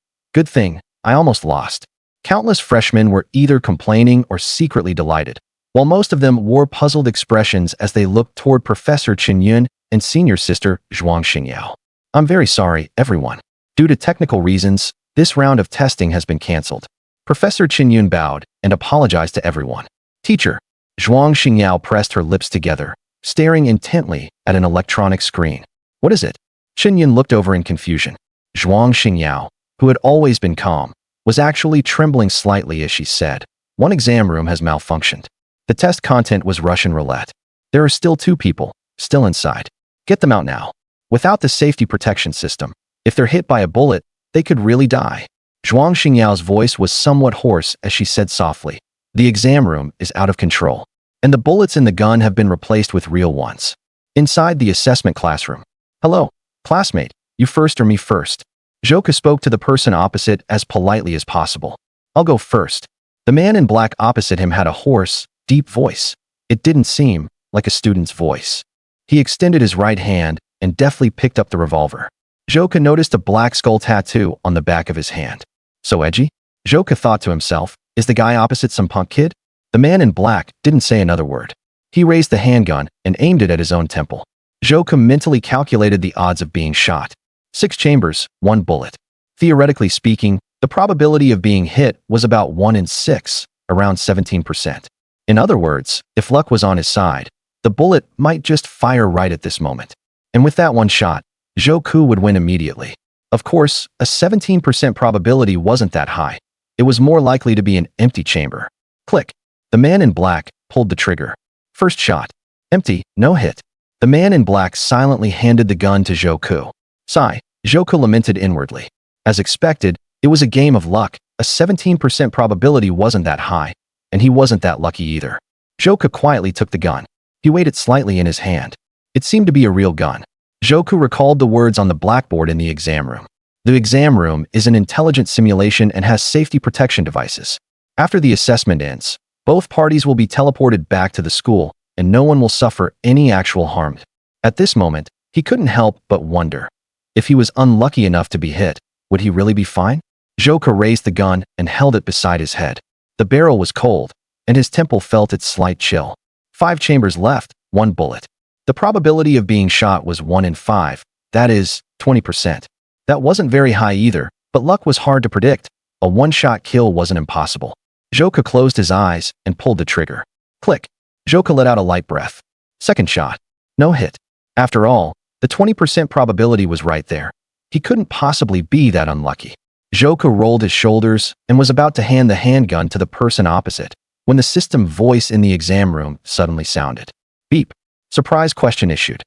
I almost lost." Countless freshmen were either complaining or secretly delighted, while most of them wore puzzled expressions as they looked toward Professor Chen Yun and senior sister Zhuang Xingyao. "I'm very sorry, everyone. Due to technical reasons, this round of testing has been cancelled." Professor Chen Yun bowed and apologized to everyone. "Teacher." Zhuang Xingyao pressed her lips together, staring intently at an electronic screen. "What is it?" Chen Yun looked over in confusion. Zhuang Xingyao, who had always been calm, was actually trembling slightly as she said, "One exam room has malfunctioned. The test content was Russian roulette. There are still 2 people, still inside. Get them out now. Without the safety protection system, if they're hit by a bullet, they could really die." Zhuang Xingyao's voice was somewhat hoarse as she said softly, "The exam room is out of control, and the bullets in the gun have been replaced with real ones." Inside the assessment classroom. "Hello, classmate, you first or me first?" Zhou Ke spoke to the person opposite as politely as possible. "I'll go first." The man in black opposite him had a hoarse, deep voice. It didn't seem like a student's voice. He extended his right hand and deftly picked up the revolver. Zhou Ke noticed a black skull tattoo on the back of his hand. "So edgy?" Zhou Ke thought to himself, "Is the guy opposite some punk kid?" The man in black didn't say another word. He raised the handgun and aimed it at his own temple. Zhou Ke mentally calculated the odds of being shot. 6 chambers, 1 bullet. Theoretically speaking, the probability of being hit was about 1 in 6, around 17%. In other words, if luck was on his side, the bullet might just fire right at this moment. And with that one shot, Zhou Ke would win immediately. Of course, a 17% probability wasn't that high. It was more likely to be an empty chamber. Click. The man in black pulled the trigger. First shot. Empty, no hit. The man in black silently handed the gun to Zhou Ke. Sigh, Zhou Ke lamented inwardly. As expected, it was a game of luck. A 17% probability wasn't that high, and he wasn't that lucky either. Zhou Ke quietly took the gun. He weighed it slightly in his hand. It seemed to be a real gun. Zhou Ke recalled the words on the blackboard in the exam room. The exam room is an intelligent simulation and has safety protection devices. After the assessment ends, both parties will be teleported back to the school, and no one will suffer any actual harm. At this moment, he couldn't help but wonder. If he was unlucky enough to be hit, would he really be fine? Zhou Ke raised the gun and held it beside his head. The barrel was cold, and his temple felt its slight chill. 5 chambers left, 1 bullet. The probability of being shot was 1 in 5, that is, 20%. That wasn't very high either, but luck was hard to predict. A one-shot kill wasn't impossible. Zhou Ke closed his eyes and pulled the trigger. Click. Zhou Ke let out a light breath. Second shot. No hit. After all, the 20% probability was right there. He couldn't possibly be that unlucky. Zhou Ke rolled his shoulders and was about to hand the handgun to the person opposite, when the system voice in the exam room suddenly sounded. Beep. Surprise question issued.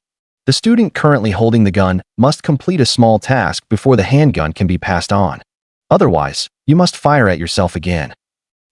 The student currently holding the gun must complete a small task before the handgun can be passed on. Otherwise, you must fire at yourself again.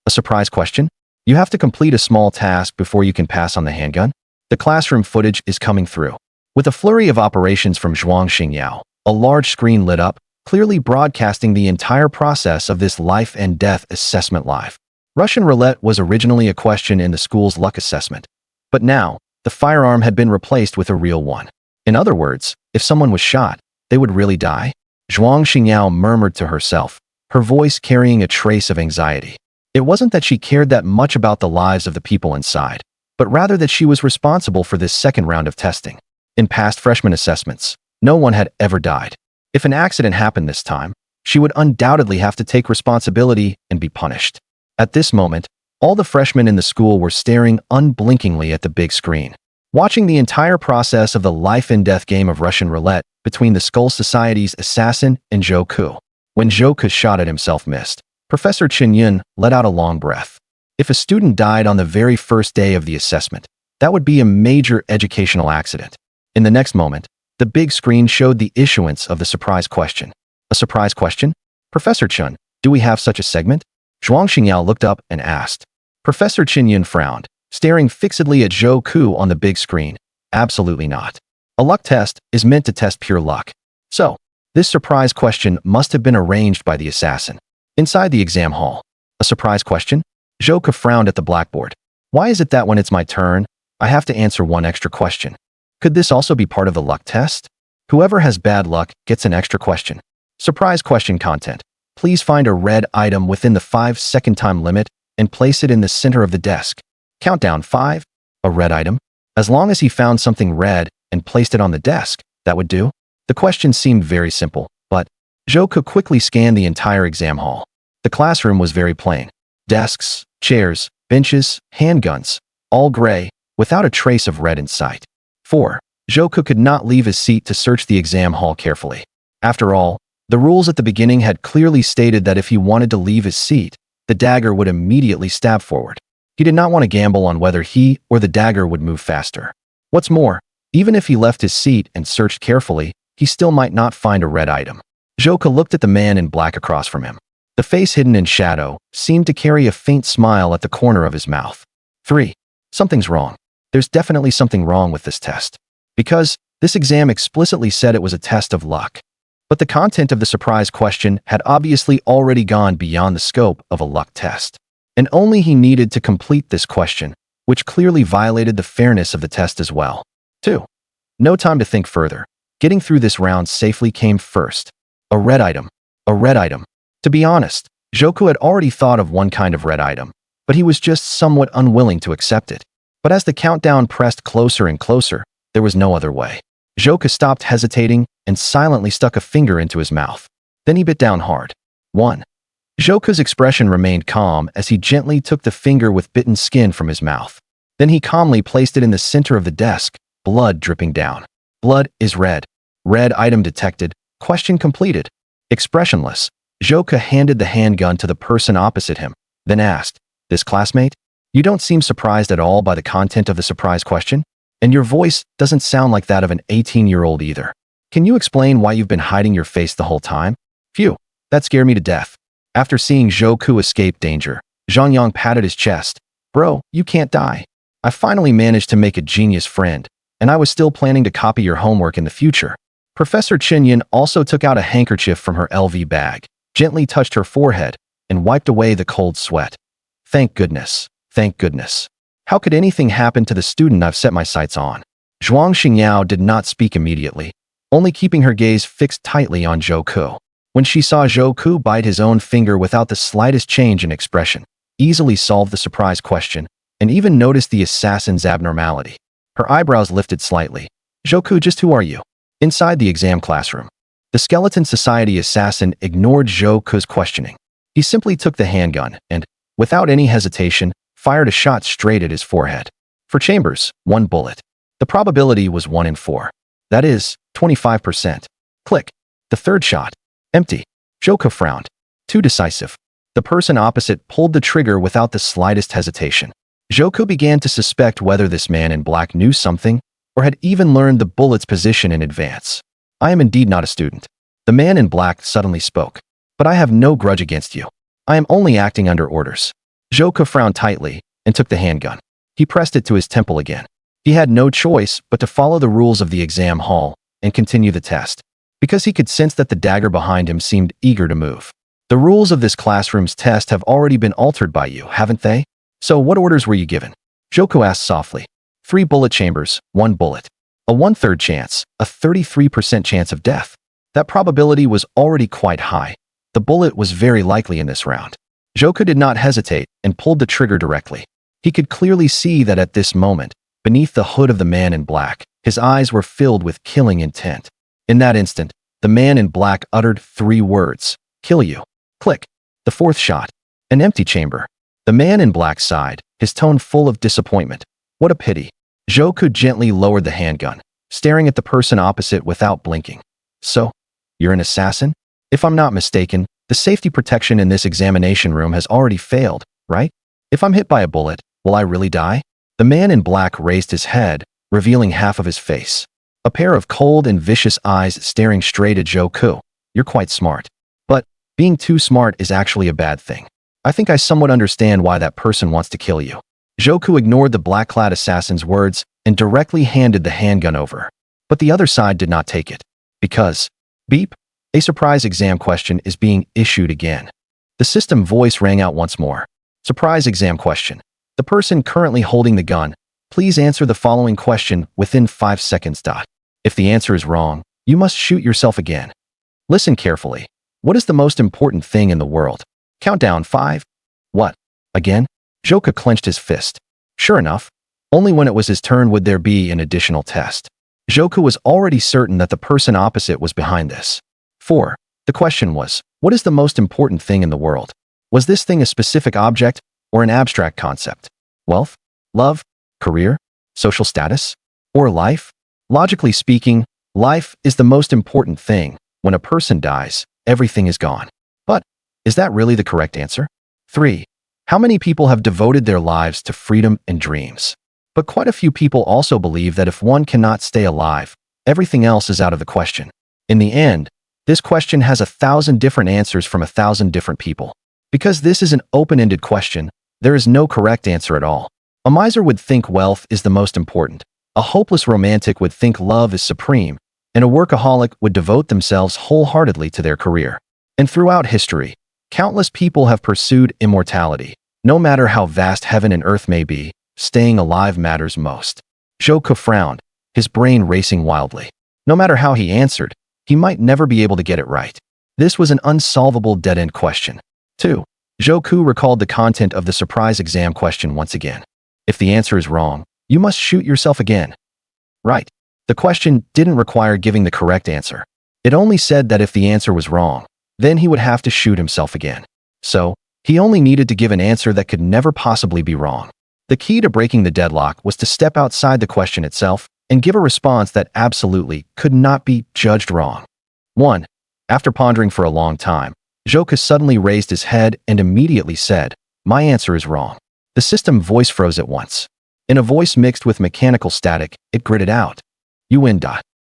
A surprise question? You have to complete a small task before you can pass on the handgun? The classroom footage is coming through. With a flurry of operations from Zhuang Xingyao, a large screen lit up, clearly broadcasting the entire process of this life and death assessment live. Russian roulette was originally a question in the school's luck assessment. But now, the firearm had been replaced with a real one. In other words, if someone was shot, they would really die? Zhuang Xingyao murmured to herself, her voice carrying a trace of anxiety. It wasn't that she cared that much about the lives of the people inside, but rather that she was responsible for this second round of testing. In past freshman assessments, no one had ever died. If an accident happened this time, she would undoubtedly have to take responsibility and be punished. At this moment, all the freshmen in the school were staring unblinkingly at the big screen, watching the entire process of the life and death game of Russian roulette between the Skull Society's assassin and Zhou Ke. When Zhou Ke's shot at himself missed, Professor Chen Yun let out a long breath. If a student died on the very first day of the assessment, that would be a major educational accident. In the next moment, the big screen showed the issuance of the surprise question. A surprise question? Professor Chen, do we have such a segment? Zhuang Xingyao looked up and asked. Professor Chen Yun frowned, staring fixedly at Zhou Ke on the big screen. Absolutely not. A luck test is meant to test pure luck. So, this surprise question must have been arranged by the assassin. Inside the exam hall. A surprise question? Zhou Ke frowned at the blackboard. Why is it that when it's my turn, I have to answer one extra question? Could this also be part of the luck test? Whoever has bad luck gets an extra question. Surprise question content. Please find a red item within the 5-second time limit and place it in the center of the desk. Countdown 5. A red item? As long as he found something red and placed it on the desk, that would do? The question seemed very simple, but Zhou Ke quickly scanned the entire exam hall. The classroom was very plain. Desks, chairs, benches, handguns, all gray, without a trace of red in sight. 4. Zhou Ke could not leave his seat to search the exam hall carefully. After all, the rules at the beginning had clearly stated that if he wanted to leave his seat, the dagger would immediately stab forward. He did not want to gamble on whether he or the dagger would move faster. What's more, even if he left his seat and searched carefully, he still might not find a red item. Zhou Ke looked at the man in black across from him. The face hidden in shadow seemed to carry a faint smile at the corner of his mouth. 3. Something's wrong. There's definitely something wrong with this test. Because this exam explicitly said it was a test of luck. But the content of the surprise question had obviously already gone beyond the scope of a luck test. And only he needed to complete this question, which clearly violated the fairness of the test as well. 2. No time to think further. Getting through this round safely came first. A red item. A red item. To be honest, Zhou Ke had already thought of one kind of red item, but he was just somewhat unwilling to accept it. But as the countdown pressed closer and closer, there was no other way. Zhou Ke stopped hesitating and silently stuck a finger into his mouth. Then he bit down hard. 1. Zhou Ke's expression remained calm as he gently took the finger with bitten skin from his mouth. Then he calmly placed it in the center of the desk, blood dripping down. Blood is red. Red item detected. Question completed. Expressionless, Zhou Ke handed the handgun to the person opposite him, then asked, "This classmate? You don't seem surprised at all by the content of the surprise question? And your voice doesn't sound like that of an 18-year-old either. Can you explain why you've been hiding your face the whole time?" Phew, that scared me to death. After seeing Zhou Ke escape danger, Zhang Yang patted his chest. "Bro, you can't die. I finally managed to make a genius friend, and I was still planning to copy your homework in the future." Professor Chen Yun also took out a handkerchief from her LV bag, gently touched her forehead, and wiped away the cold sweat. Thank goodness. Thank goodness. How could anything happen to the student I've set my sights on? Zhuang Xingyao did not speak immediately, only keeping her gaze fixed tightly on Zhou Ke. When she saw Zhou Ke bite his own finger without the slightest change in expression, easily solve the surprise question, and even noticed the assassin's abnormality, her eyebrows lifted slightly. "Zhou Ke, just who are you?" Inside the exam classroom, the Skeleton Society assassin ignored Zhou Ke's questioning. He simply took the handgun and, without any hesitation, fired a shot straight at his forehead. For Chambers, 1 bullet. The probability was 1 in 4. That is, 25%. Click. The third shot. Empty. Zhou Ke frowned. Too decisive. The person opposite pulled the trigger without the slightest hesitation. Zhou Ke began to suspect whether this man in black knew something or had even learned the bullet's position in advance. "I am indeed not a student." The man in black suddenly spoke. But I have no grudge against you. I am only acting under orders. Zhou Ke frowned tightly and took the handgun. He pressed it to his temple again. He had no choice but to follow the rules of the exam hall and continue the test, because he could sense that the dagger behind him seemed eager to move. The rules of this classroom's test have already been altered by you, haven't they? So what orders were you given? Zhou Ke asked softly. 3 bullet chambers, 1 bullet. A 1/3 chance, a 33% chance of death. That probability was already quite high. The bullet was very likely in this round. Zhou Ke did not hesitate and pulled the trigger directly. He could clearly see that at this moment, beneath the hood of the man in black, his eyes were filled with killing intent. In that instant, the man in black uttered 3 words. Kill you. Click. The 4th shot. An empty chamber. The man in black sighed, his tone full of disappointment. What a pity. Zhou Ke gently lowered the handgun, staring at the person opposite without blinking. So, you're an assassin? If I'm not mistaken, the safety protection in this examination room has already failed, right? If I'm hit by a bullet, will I really die? The man in black raised his head, revealing half of his face. A pair of cold and vicious eyes staring straight at Zhou Ke. You're quite smart. But being too smart is actually a bad thing. I think I somewhat understand why that person wants to kill you. Zhou Ke ignored the black-clad assassin's words and directly handed the handgun over. But the other side did not take it. Because, beep, a surprise exam question is being issued again. The system voice rang out once more. Surprise exam question. The person currently holding the gun, please answer the following question within 5 seconds. If the answer is wrong, you must shoot yourself again. Listen carefully. What is the most important thing in the world? Countdown 5. What? Again? Zhou Ke clenched his fist. Sure enough, only when it was his turn would there be an additional test. Zhou Ke was already certain that the person opposite was behind this. 4. The question was, what is the most important thing in the world? Was this thing a specific object or an abstract concept? Wealth? Love? Career? Social status? Or life? Logically speaking, life is the most important thing. When a person dies, everything is gone. But, is that really the correct answer? 3. How many people have devoted their lives to freedom and dreams? But quite a few people also believe that if one cannot stay alive, everything else is out of the question. In the end, this question has 1,000 different answers from 1,000 different people. Because this is an open-ended question, there is no correct answer at all. A miser would think wealth is the most important. A hopeless romantic would think love is supreme, and a workaholic would devote themselves wholeheartedly to their career. And throughout history, countless people have pursued immortality. No matter how vast heaven and earth may be, staying alive matters most. Zhou Ke frowned, his brain racing wildly. No matter how he answered, he might never be able to get it right. This was an unsolvable dead-end question. 2. Zhou Ke recalled the content of the surprise exam question once again. If the answer is wrong, you must shoot yourself again. Right. The question didn't require giving the correct answer. It only said that if the answer was wrong, then he would have to shoot himself again. So, he only needed to give an answer that could never possibly be wrong. The key to breaking the deadlock was to step outside the question itself and give a response that absolutely could not be judged wrong. 1. After pondering for a long time, Zhou Ke suddenly raised his head and immediately said, my answer is wrong. The system voice froze at once. In a voice mixed with mechanical static, it gritted out. You win.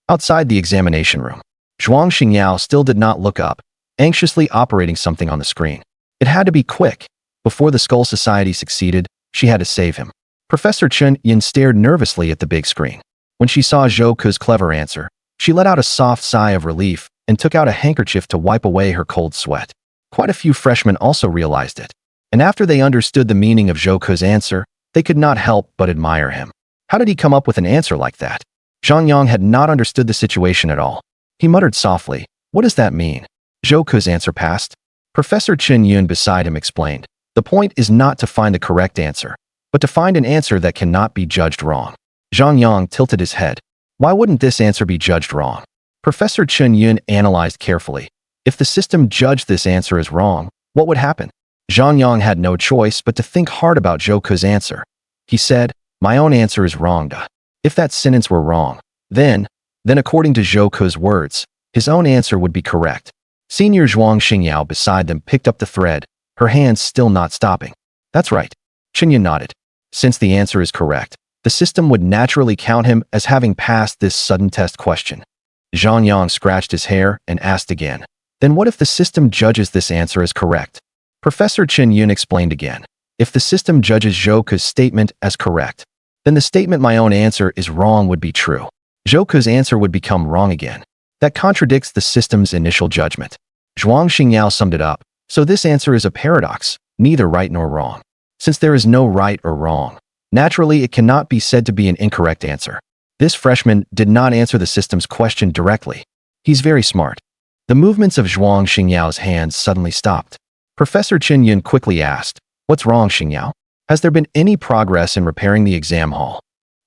Outside the examination room, Zhuang Xingyao still did not look up, anxiously operating something on the screen. It had to be quick. Before the Skull Society succeeded, she had to save him. Professor Chen Yin stared nervously at the big screen. When she saw Zhou Ke's clever answer, she let out a soft sigh of relief and took out a handkerchief to wipe away her cold sweat. Quite a few freshmen also realized it. And after they understood the meaning of Zhou Ke's answer, they could not help but admire him. How did he come up with an answer like that? Zhang Yang had not understood the situation at all. He muttered softly, what does that mean? Zhou Ke's answer passed. Professor Chen Yun beside him explained, the point is not to find the correct answer, but to find an answer that cannot be judged wrong. Zhang Yang tilted his head. Why wouldn't this answer be judged wrong? Professor Chen Yun analyzed carefully. If the system judged this answer as wrong, what would happen? Zhang Yang had no choice but to think hard about Zhou Ke's answer. He said, my own answer is wrong. If that sentence were wrong, then according to Zhou Ke's words, his own answer would be correct. Senior Zhuang Xingyao beside them picked up the thread, her hands still not stopping. That's right. Chen nodded. Since the answer is correct, the system would naturally count him as having passed this sudden test question. Zhang Yang scratched his hair and asked again. Then what if the system judges this answer as correct? Professor Chen Yun explained again. If the system judges Zhou Ke's statement as correct, then the statement my own answer is wrong would be true. Zhou Ke's answer would become wrong again. That contradicts the system's initial judgment. Zhuang Xingyao summed it up. So this answer is a paradox, neither right nor wrong. Since there is no right or wrong, naturally it cannot be said to be an incorrect answer. This freshman did not answer the system's question directly. He's very smart. The movements of Zhuang Xingyao's hands suddenly stopped. Professor Chen Yun quickly asked, "What's wrong, Xingyao? Has there been any progress in repairing the exam hall?"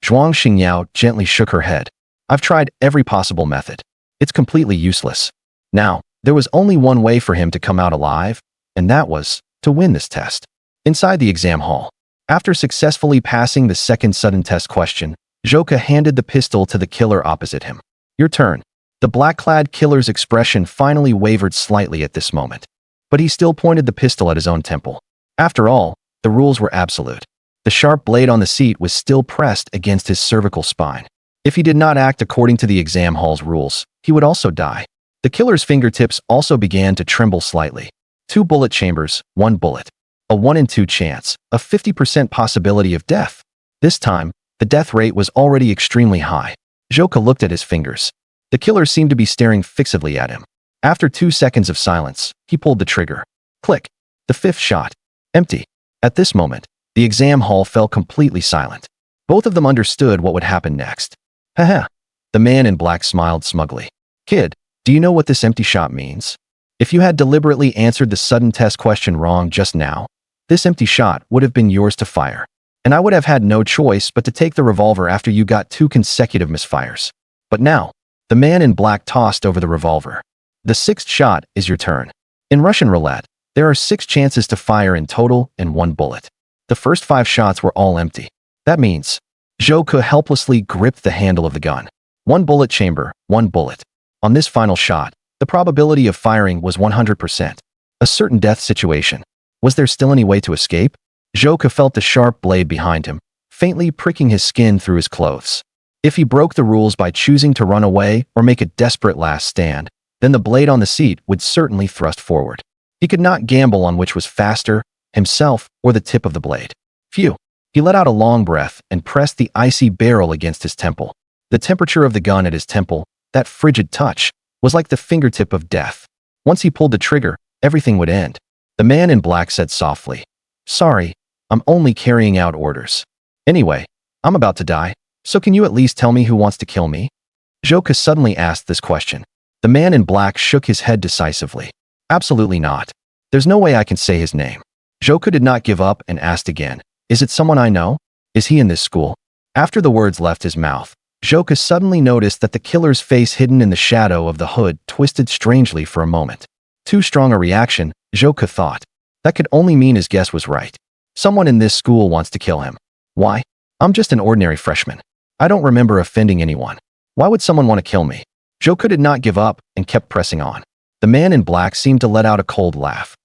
Zhuang Xingyao gently shook her head. "I've tried every possible method. It's completely useless. Now, there was only one way for him to come out alive, and that was to win this test." Inside the exam hall, after successfully passing the second sudden test question, Zhou Ke handed the pistol to the killer opposite him. "Your turn." The black-clad killer's expression finally wavered slightly at this moment, but he still pointed the pistol at his own temple. After all, the rules were absolute. The sharp blade on the seat was still pressed against his cervical spine. If he did not act according to the exam hall's rules, he would also die. The killer's fingertips also began to tremble slightly. 2 bullet chambers, 1 bullet. A 1 in 2 chance, a 50% possibility of death. This time, the death rate was already extremely high. Zhou Ke looked at his fingers. The killer seemed to be staring fixedly at him. After 2 seconds of silence, he pulled the trigger. Click. The 5th shot. Empty. At this moment, the exam hall fell completely silent. Both of them understood what would happen next. Haha. The man in black smiled smugly. "Kid, do you know what this empty shot means? If you had deliberately answered the sudden test question wrong just now, this empty shot would have been yours to fire. And I would have had no choice but to take the revolver after you got 2 consecutive misfires. But now," the man in black tossed over the revolver. "The 6th shot is your turn. In Russian roulette, there are 6 chances to fire in total and 1 bullet. The first 5 shots were all empty. That means," Zhou Ke helplessly gripped the handle of the gun. 1 bullet chamber, 1 bullet. On this final shot, the probability of firing was 100%. A certain death situation. Was there still any way to escape? Zhou Ke felt the sharp blade behind him, faintly pricking his skin through his clothes. If he broke the rules by choosing to run away or make a desperate last stand, then the blade on the seat would certainly thrust forward. He could not gamble on which was faster, himself or the tip of the blade. Phew. He let out a long breath and pressed the icy barrel against his temple. The temperature of the gun at his temple, that frigid touch, was like the fingertip of death. Once he pulled the trigger, everything would end. The man in black said softly, "Sorry, I'm only carrying out orders. Anyway, I'm about to die, so can you at least tell me who wants to kill me?" Zhou Ke suddenly asked this question. The man in black shook his head decisively. "Absolutely not. There's no way I can say his name." Zhou Ke did not give up and asked again, "Is it someone I know? Is he in this school?" After the words left his mouth, Zhou Ke suddenly noticed that the killer's face hidden in the shadow of the hood twisted strangely for a moment. Too strong a reaction, Zhou Ke thought. That could only mean his guess was right. Someone in this school wants to kill him. Why? I'm just an ordinary freshman. I don't remember offending anyone. Why would someone want to kill me? Zhou Ke did not give up and kept pressing on. The man in black seemed to let out a cold laugh.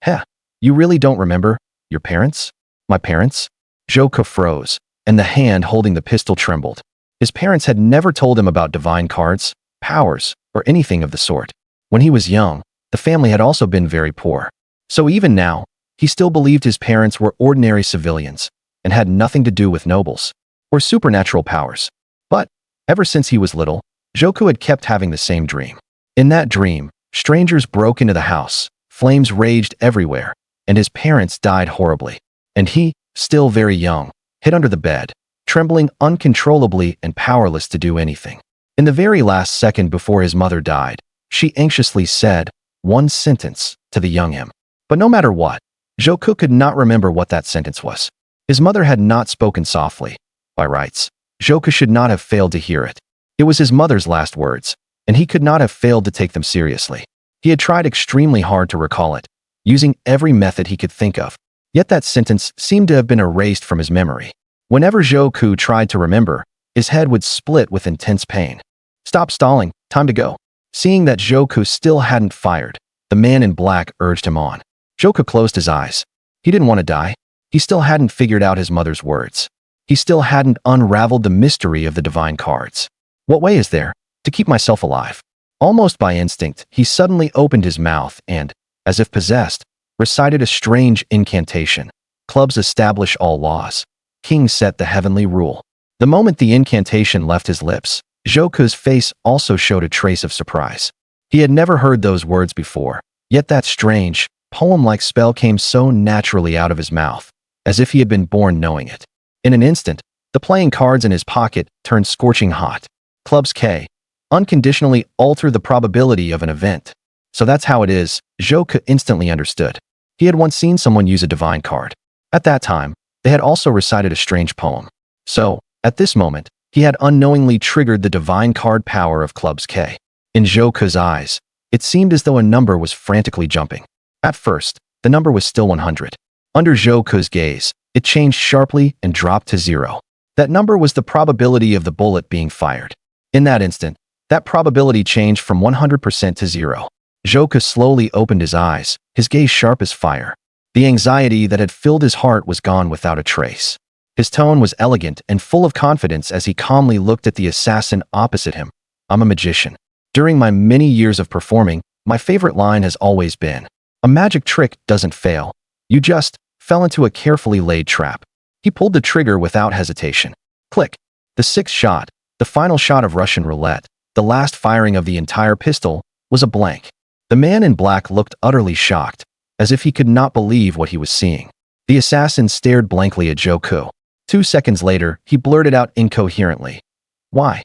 Heh, you really don't remember? Your parents? My parents? Zhou Ke froze, and the hand holding the pistol trembled. His parents had never told him about divine cards, powers, or anything of the sort. When he was young, the family had also been very poor. So even now, he still believed his parents were ordinary civilians and had nothing to do with nobles or supernatural powers. But, ever since he was little, Zhou Ke had kept having the same dream. In that dream, strangers broke into the house, flames raged everywhere, and his parents died horribly. And he, still very young, hid under the bed, trembling uncontrollably and powerless to do anything. In the very last second before his mother died, she anxiously said one sentence to the young him. But no matter what, Zhou Ke could not remember what that sentence was. His mother had not spoken softly. By rights, Zhou Ke should not have failed to hear it. It was his mother's last words, and he could not have failed to take them seriously. He had tried extremely hard to recall it, using every method he could think of. Yet that sentence seemed to have been erased from his memory. Whenever Zhou Ke tried to remember, his head would split with intense pain. Stop stalling, time to go. Seeing that Zhou Ke still hadn't fired, the man in black urged him on. Zhou Ke closed his eyes. He didn't want to die. He still hadn't figured out his mother's words. He still hadn't unraveled the mystery of the divine cards. What way is there to keep myself alive? Almost by instinct, he suddenly opened his mouth and, as if possessed, recited a strange incantation. Clubs establish all laws. Kings set the heavenly rule. The moment the incantation left his lips, Zhou Ke's face also showed a trace of surprise. He had never heard those words before, yet that strange, poem-like spell came so naturally out of his mouth, as if he had been born knowing it. In an instant, the playing cards in his pocket turned scorching hot. Clubs K. Unconditionally alter the probability of an event. So that's how it is, Zhou Ke instantly understood. He had once seen someone use a divine card. At that time, they had also recited a strange poem. So, at this moment, he had unknowingly triggered the divine card power of Clubs K. In Zhou Ke's eyes, it seemed as though a number was frantically jumping. At first, the number was still 100. Under Zhou Ke's gaze, it changed sharply and dropped to 0. That number was the probability of the bullet being fired. In that instant, that probability changed from 100% to 0. Zhou Ke slowly opened his eyes, his gaze sharp as fire. The anxiety that had filled his heart was gone without a trace. His tone was elegant and full of confidence as he calmly looked at the assassin opposite him. I'm a magician. During my many years of performing, my favorite line has always been, a magic trick doesn't fail. You just fell into a carefully laid trap. He pulled the trigger without hesitation. Click. The sixth shot, the final shot of Russian roulette, the last firing of the entire pistol, was a blank. The man in black looked utterly shocked, as if he could not believe what he was seeing. The assassin stared blankly at Zhou Ke. 2 seconds later, he blurted out incoherently. Why?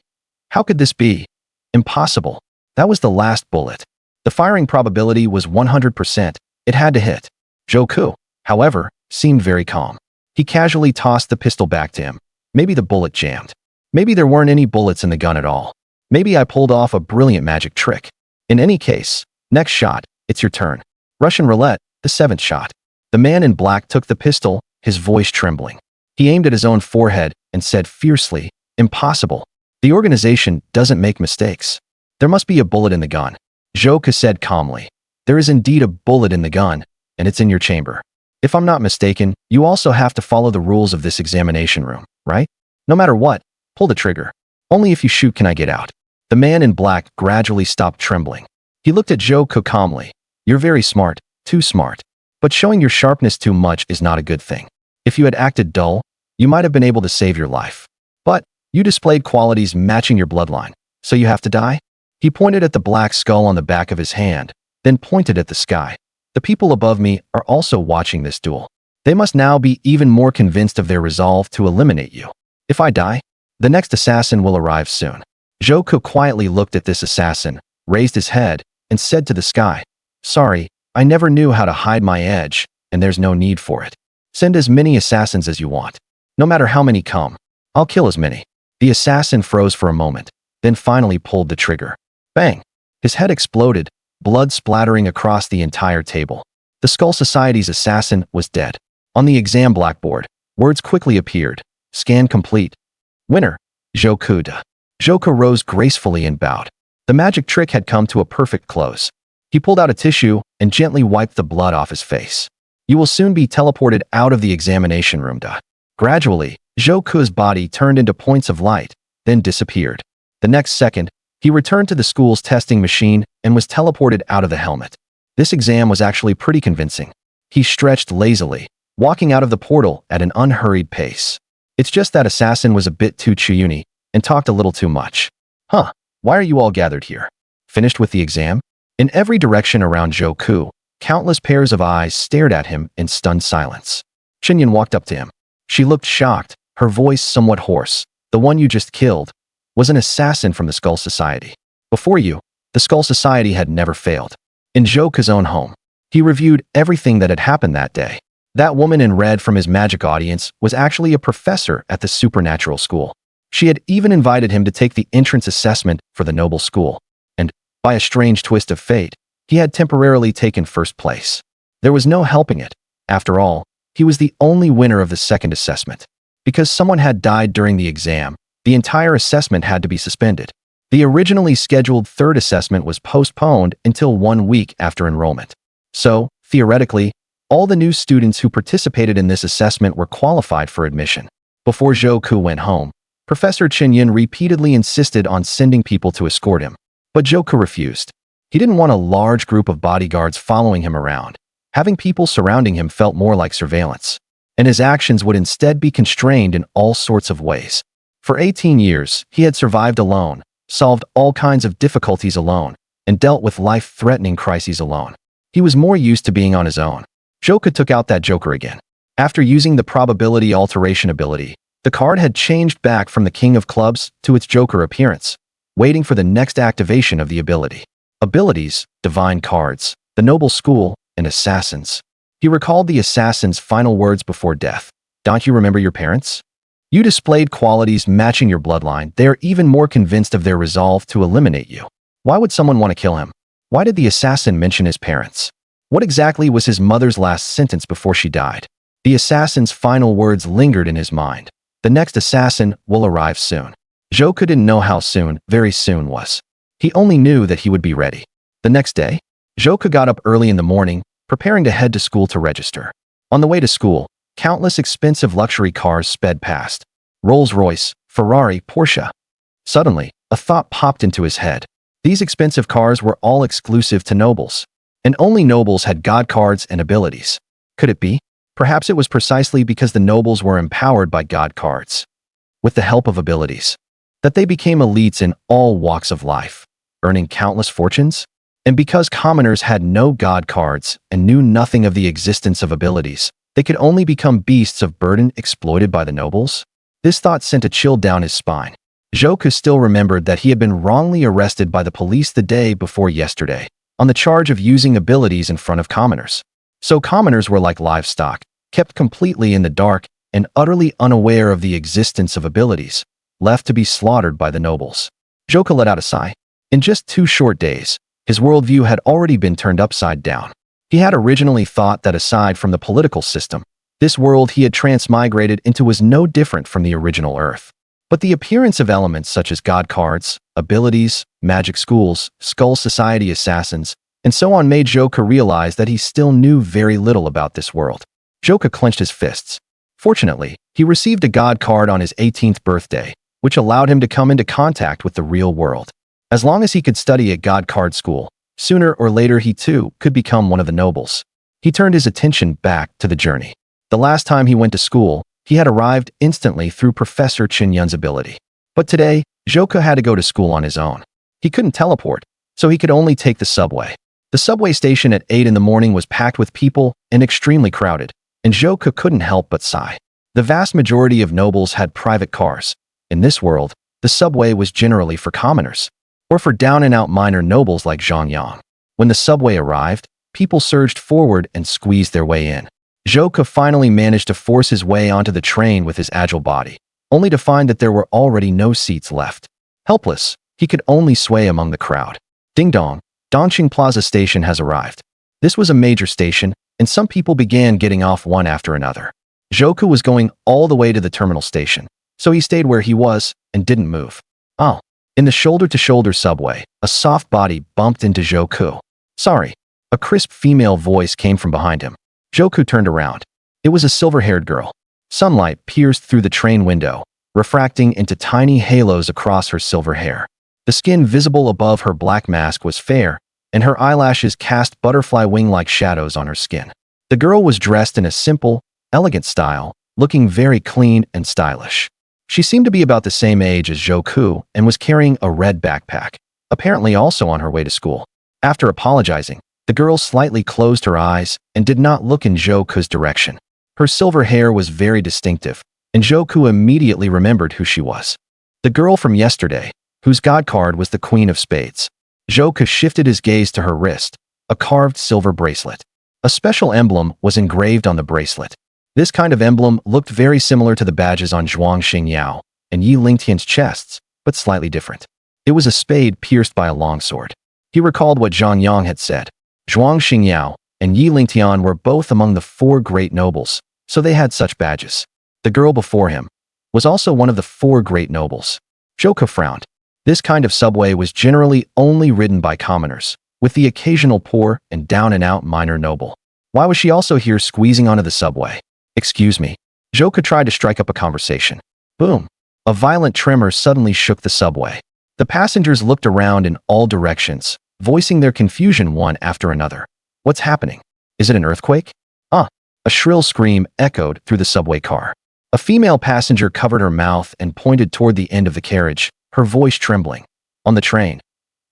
How could this be? Impossible. That was the last bullet. The firing probability was 100%. It had to hit. Zhou Ke, however, seemed very calm. He casually tossed the pistol back to him. Maybe the bullet jammed. Maybe there weren't any bullets in the gun at all. Maybe I pulled off a brilliant magic trick. In any case, next shot, it's your turn. Russian roulette, the 7th shot. The man in black took the pistol, his voice trembling. He aimed at his own forehead and said fiercely, impossible. The organization doesn't make mistakes. There must be a bullet in the gun. Zhou Ke said calmly. There is indeed a bullet in the gun, and it's in your chamber. If I'm not mistaken, you also have to follow the rules of this examination room, right? No matter what, pull the trigger. Only if you shoot can I get out. The man in black gradually stopped trembling. He looked at Zhou Ke calmly. You're very smart, too smart. But showing your sharpness too much is not a good thing. If you had acted dull, you might have been able to save your life. But you displayed qualities matching your bloodline, so you have to die? He pointed at the black skull on the back of his hand, then pointed at the sky. The people above me are also watching this duel. They must now be even more convinced of their resolve to eliminate you. If I die, the next assassin will arrive soon. Zhou Ke quietly looked at this assassin, raised his head, and said to the sky, sorry, I never knew how to hide my edge, and there's no need for it. Send as many assassins as you want. No matter how many come, I'll kill as many. The assassin froze for a moment, then finally pulled the trigger. Bang! His head exploded, blood splattering across the entire table. The Skull Society's assassin was dead. On the exam blackboard, words quickly appeared. Scan complete. Winner, Zhou Ke. Zhou Ke rose gracefully and bowed. The magic trick had come to a perfect close. He pulled out a tissue and gently wiped the blood off his face. You will soon be teleported out of the examination room. Gradually, Zhou Ke's body turned into points of light, then disappeared. The next second, he returned to the school's testing machine and was teleported out of the helmet. This exam was actually pretty convincing. He stretched lazily, walking out of the portal at an unhurried pace. It's just that assassin was a bit too chiyuni and talked a little too much. Huh, why are you all gathered here? Finished with the exam? In every direction around Zhou Ke, countless pairs of eyes stared at him in stunned silence. Qinyan walked up to him. She looked shocked, her voice somewhat hoarse. The one you just killed was an assassin from the Skull Society. Before you, the Skull Society had never failed. In Zhou Ke's own home, he reviewed everything that had happened that day. That woman in red from his magic audience was actually a professor at the supernatural school. She had even invited him to take the entrance assessment for the noble school. And, by a strange twist of fate, he had temporarily taken first place. There was no helping it. After all, he was the only winner of the second assessment. Because someone had died during the exam, the entire assessment had to be suspended. The originally scheduled third assessment was postponed until 1 week after enrollment. So, theoretically, all the new students who participated in this assessment were qualified for admission. Before Zhou Ke went home, Professor Qinyan repeatedly insisted on sending people to escort him. But Zhou Ke refused. He didn't want a large group of bodyguards following him around. Having people surrounding him felt more like surveillance, and his actions would instead be constrained in all sorts of ways. For 18 years, he had survived alone, solved all kinds of difficulties alone, and dealt with life-threatening crises alone. He was more used to being on his own. Zhou Ke took out that joker again. After using the probability alteration ability, the card had changed back from the King of Clubs to its joker appearance, waiting for the next activation of the ability. Abilities, divine cards, the noble school, and assassins. He recalled the assassin's final words before death. Don't you remember your parents? You displayed qualities matching your bloodline. They are even more convinced of their resolve to eliminate you. Why would someone want to kill him? Why did the assassin mention his parents? What exactly was his mother's last sentence before she died? The assassin's final words lingered in his mind. The next assassin will arrive soon. Zhou Ke didn't know how soon, very soon was. He only knew that he would be ready. The next day, Zhou Ke got up early in the morning, preparing to head to school to register. On the way to school, countless expensive luxury cars sped past. Rolls-Royce, Ferrari, Porsche. Suddenly, a thought popped into his head. These expensive cars were all exclusive to nobles, and only nobles had god cards and abilities. Could it be? Perhaps it was precisely because the nobles were empowered by god cards, with the help of abilities, that they became elites in all walks of life, earning countless fortunes? And because commoners had no god cards and knew nothing of the existence of abilities, they could only become beasts of burden exploited by the nobles? This thought sent a chill down his spine. Zhou Ke still remembered that he had been wrongly arrested by the police the day before yesterday, on the charge of using abilities in front of commoners. So commoners were like livestock, kept completely in the dark and utterly unaware of the existence of abilities, left to be slaughtered by the nobles. Zhou Ke let out a sigh. In just 2 short days, his worldview had already been turned upside down. He had originally thought that aside from the political system, this world he had transmigrated into was no different from the original Earth. But the appearance of elements such as god cards, abilities, magic schools, skull society assassins, and so on made Zhou Ke realize that he still knew very little about this world. Zhou Ke clenched his fists. Fortunately, he received a god card on his 18th birthday, which allowed him to come into contact with the real world. As long as he could study at god card school, sooner or later he too could become one of the nobles. He turned his attention back to the journey. The last time he went to school, he had arrived instantly through Professor Chen Yun's ability. But today, Zhou Ke had to go to school on his own. He couldn't teleport, so he could only take the subway. The subway station at 8 in the morning was packed with people and extremely crowded, and Zhou Ke couldn't help but sigh. The vast majority of nobles had private cars. In this world, the subway was generally for commoners, or for down-and-out minor nobles like Zhang Yang. When the subway arrived, people surged forward and squeezed their way in. Zhou Ke finally managed to force his way onto the train with his agile body, only to find that there were already no seats left. Helpless, he could only sway among the crowd. Ding dong, Dongqing Plaza Station has arrived. This was a major station, and some people began getting off one after another. Zhou Ke was going all the way to the terminal station, so he stayed where he was and didn't move. Oh. In the shoulder-to-shoulder subway, a soft body bumped into Zhou Ke. Sorry. A crisp female voice came from behind him. Zhou Ke turned around. It was a silver-haired girl. Sunlight pierced through the train window, refracting into tiny halos across her silver hair. The skin visible above her black mask was fair, and her eyelashes cast butterfly wing-like shadows on her skin. The girl was dressed in a simple, elegant style, looking very clean and stylish. She seemed to be about the same age as Zhou Ke and was carrying a red backpack, apparently also on her way to school. After apologizing, the girl slightly closed her eyes and did not look in Zhou Ke's direction. Her silver hair was very distinctive, and Zhou Ke immediately remembered who she was. The girl from yesterday, whose god card was the Queen of Spades. Zhou Ke shifted his gaze to her wrist, a carved silver bracelet. A special emblem was engraved on the bracelet. This kind of emblem looked very similar to the badges on Zhuang Xingyao and Yi Lingtian's chests, but slightly different. It was a spade pierced by a longsword. He recalled what Zhang Yang had said. Zhuang Xingyao and Yi Lingtian were both among the 4 great nobles, so they had such badges. The girl before him was also one of the 4 great nobles. Zhou Ke frowned. This kind of subway was generally only ridden by commoners, with the occasional poor and down-and-out minor noble. Why was she also here squeezing onto the subway? Excuse me. Zhou Ke tried to strike up a conversation. Boom. A violent tremor suddenly shook the subway. The passengers looked around in all directions, voicing their confusion one after another. What's happening? Is it an earthquake? Ah! A shrill scream echoed through the subway car. A female passenger covered her mouth and pointed toward the end of the carriage, her voice trembling. On the train.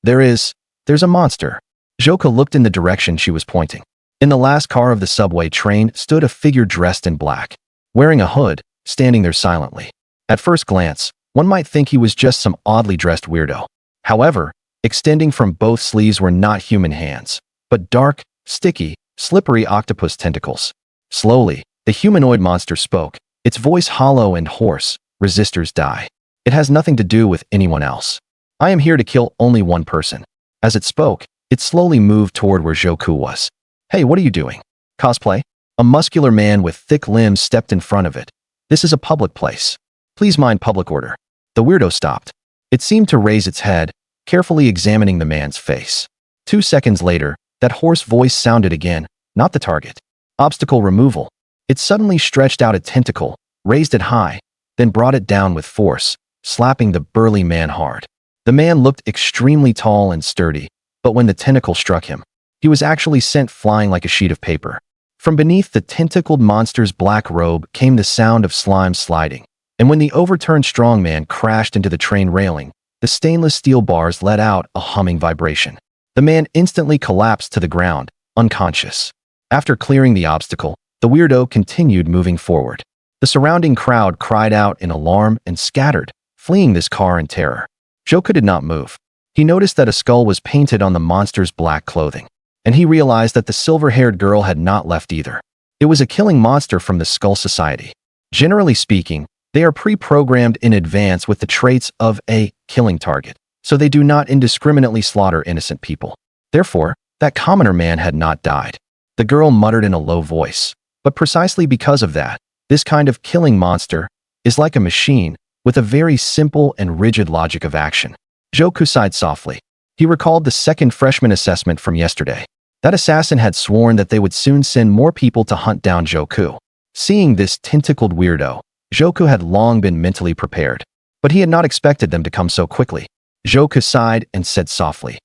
There's a monster. Zhou Ke looked in the direction she was pointing. In the last car of the subway train stood a figure dressed in black, wearing a hood, standing there silently. At first glance, one might think he was just some oddly dressed weirdo. However, extending from both sleeves were not human hands, but dark, sticky, slippery octopus tentacles. Slowly, the humanoid monster spoke, its voice hollow and hoarse. Resistors die. It has nothing to do with anyone else. I am here to kill only one person. As it spoke, it slowly moved toward where Zhou Ke was. Hey, what are you doing? Cosplay? A muscular man with thick limbs stepped in front of it. This is a public place. Please mind public order. The weirdo stopped. It seemed to raise its head, carefully examining the man's face. 2 seconds later, that hoarse voice sounded again, not the target. Obstacle removal. It suddenly stretched out a tentacle, raised it high, then brought it down with force, slapping the burly man hard. The man looked extremely tall and sturdy, but when the tentacle struck him, he was actually sent flying like a sheet of paper. From beneath the tentacled monster's black robe came the sound of slime sliding, and when the overturned strongman crashed into the train railing, the stainless steel bars let out a humming vibration. The man instantly collapsed to the ground, unconscious. After clearing the obstacle, the weirdo continued moving forward. The surrounding crowd cried out in alarm and scattered, fleeing this car in terror. Zhou Ke did not move. He noticed that a skull was painted on the monster's black clothing, and he realized that the silver-haired girl had not left either. It was a killing monster from the Skull Society. Generally speaking, they are pre-programmed in advance with the traits of a killing target, so they do not indiscriminately slaughter innocent people. Therefore, that commoner man had not died. The girl muttered in a low voice. But precisely because of that, this kind of killing monster is like a machine with a very simple and rigid logic of action. Zhou Ke sighed softly. He recalled the second freshman assessment from yesterday. That assassin had sworn that they would soon send more people to hunt down Zhou Ke. Seeing this tentacled weirdo, Zhou Ke had long been mentally prepared, but he had not expected them to come so quickly. Zhou Ke sighed and said softly,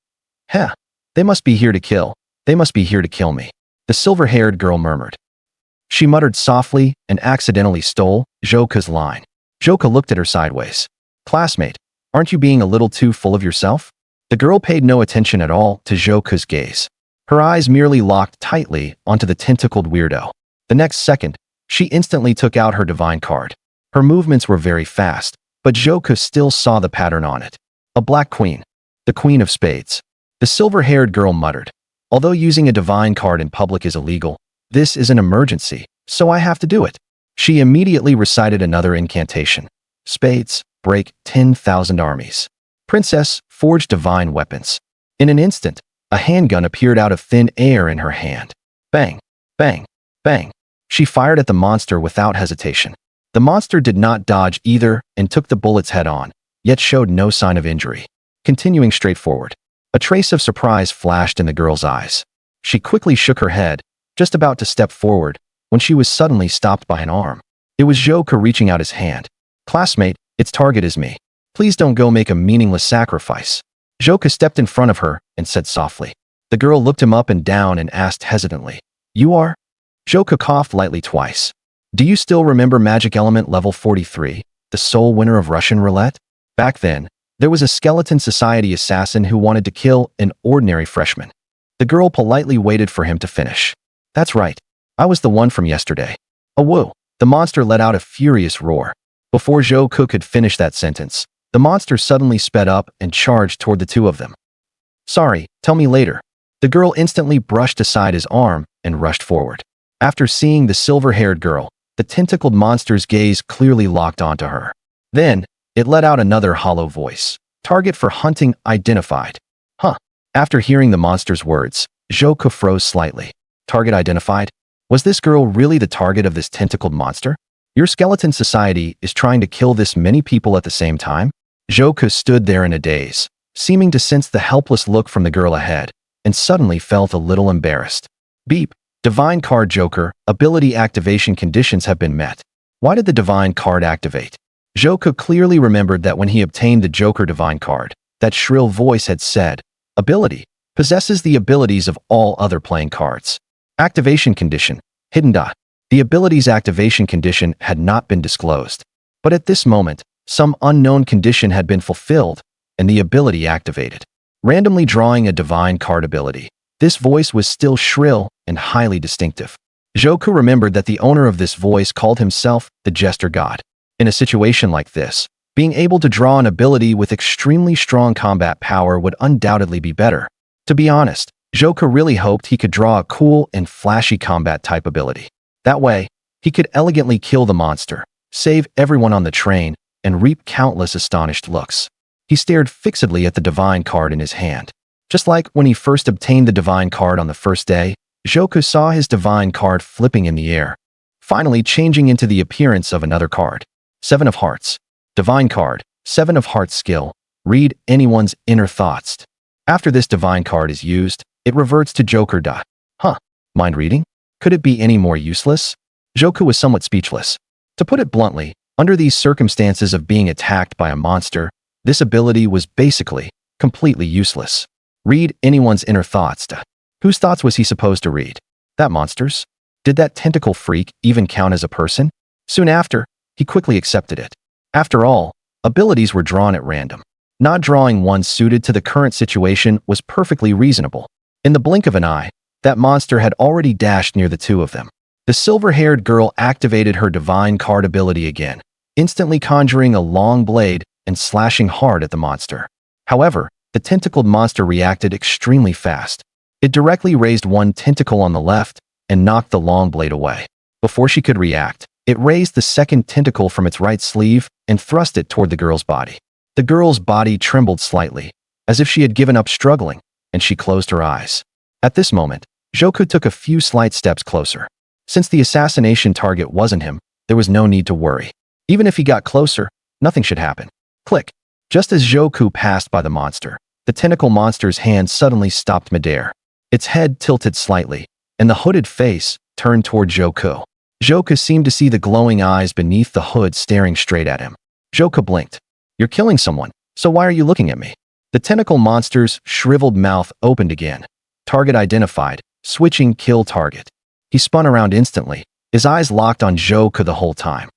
"Heh, they must be here to kill. They must be here to kill me." The silver-haired girl murmured. She muttered softly and accidentally stole Zhou Ke's line. Zhou Ke looked at her sideways. "Classmate, aren't you being a little too full of yourself?" The girl paid no attention at all to Zhou Ke's gaze. Her eyes merely locked tightly onto the tentacled weirdo. The next second, she instantly took out her divine card. Her movements were very fast, but Zhou Ke still saw the pattern on it. A black queen. The queen of spades. The silver-haired girl muttered. "Although using a divine card in public is illegal, this is an emergency, so I have to do it." She immediately recited another incantation. Spades, break 10,000 armies. Princess, forge divine weapons. In an instant, a handgun appeared out of thin air in her hand. Bang, bang, bang. She fired at the monster without hesitation. The monster did not dodge either and took the bullets head-on, yet showed no sign of injury. Continuing straight forward, a trace of surprise flashed in the girl's eyes. She quickly shook her head, just about to step forward, when she was suddenly stopped by an arm. It was Zhou Ke reaching out his hand. "Classmate, its target is me. Please don't go make a meaningless sacrifice." Zhou Ke stepped in front of her and said softly. The girl looked him up and down and asked hesitantly, "You are?" Zhou Ke coughed lightly twice. "Do you still remember Magic Element Level 43, the sole winner of Russian roulette? Back then, there was a Skeleton Society assassin who wanted to kill an ordinary freshman." The girl politely waited for him to finish. "That's right. I was the one from yesterday." A woo! The monster let out a furious roar. Before Zhou Ke could finish that sentence, the monster suddenly sped up and charged toward the two of them. "Sorry, tell me later." The girl instantly brushed aside his arm and rushed forward. After seeing the silver-haired girl, the tentacled monster's gaze clearly locked onto her. Then, it let out another hollow voice. "Target for hunting identified." Huh. After hearing the monster's words, Zhou Ke froze slightly. Target identified? Was this girl really the target of this tentacled monster? Your Skeleton Society is trying to kill this many people at the same time? Zhou Ke stood there in a daze, seeming to sense the helpless look from the girl ahead, and suddenly felt a little embarrassed. Beep. Divine Card Joker, ability activation conditions have been met. Why did the Divine Card activate? Zhou Ke clearly remembered that when he obtained the Joker Divine Card, That shrill voice had said, "Ability. Possesses the abilities of all other playing cards." Activation condition. Hidden dot. The ability's activation condition had not been disclosed. But at this moment, some unknown condition had been fulfilled, and the ability activated. Randomly drawing a divine card ability. This voice was still shrill and highly distinctive. Zhou Ke remembered that the owner of this voice called himself the Jester God. In a situation like this, being able to draw an ability with extremely strong combat power would undoubtedly be better. To be honest, Zhou Ke really hoped he could draw a cool and flashy combat type ability. That way, he could elegantly kill the monster, save everyone on the train, and reap countless astonished looks. He stared fixedly at the divine card in his hand. Just like when he first obtained the divine card on the first day, Zhou Ke saw his divine card flipping in the air, finally changing into the appearance of another card. 7 of Hearts. Divine card. 7 of Hearts skill. Read anyone's inner thoughts. After this divine card is used, it reverts to Joker. Mind reading? Could it be any more useless? Zhou Ke was somewhat speechless. To put it bluntly, under these circumstances of being attacked by a monster, this ability was basically completely useless. Read anyone's inner thoughts. Whose thoughts was he supposed to read? That monster's? Did that tentacle freak even count as a person? Soon after, he quickly accepted it. After all, abilities were drawn at random. Not drawing one suited to the current situation was perfectly reasonable. In the blink of an eye, that monster had already dashed near the two of them. The silver-haired girl activated her divine card ability again, instantly conjuring a long blade and slashing hard at the monster. However, the tentacled monster reacted extremely fast. It directly raised one tentacle on the left and knocked the long blade away. Before she could react, it raised the second tentacle from its right sleeve and thrust it toward the girl's body. The girl's body trembled slightly, as if she had given up struggling, and she closed her eyes. At this moment, Zhou Ke took a few slight steps closer. Since the assassination target wasn't him, there was no need to worry. Even if he got closer, nothing should happen. Click. Just as Zhou Ke passed by the monster, the tentacle monster's hand suddenly stopped midair. Its head tilted slightly, and the hooded face turned toward Zhou Ke. Zhou Ke seemed to see the glowing eyes beneath the hood staring straight at him. Zhou Ke blinked. "You're killing someone, so why are you looking at me?" The tentacle monster's shriveled mouth opened again. Target identified. Switching kill target. He spun around instantly, his eyes locked on Zhou Ke the whole time.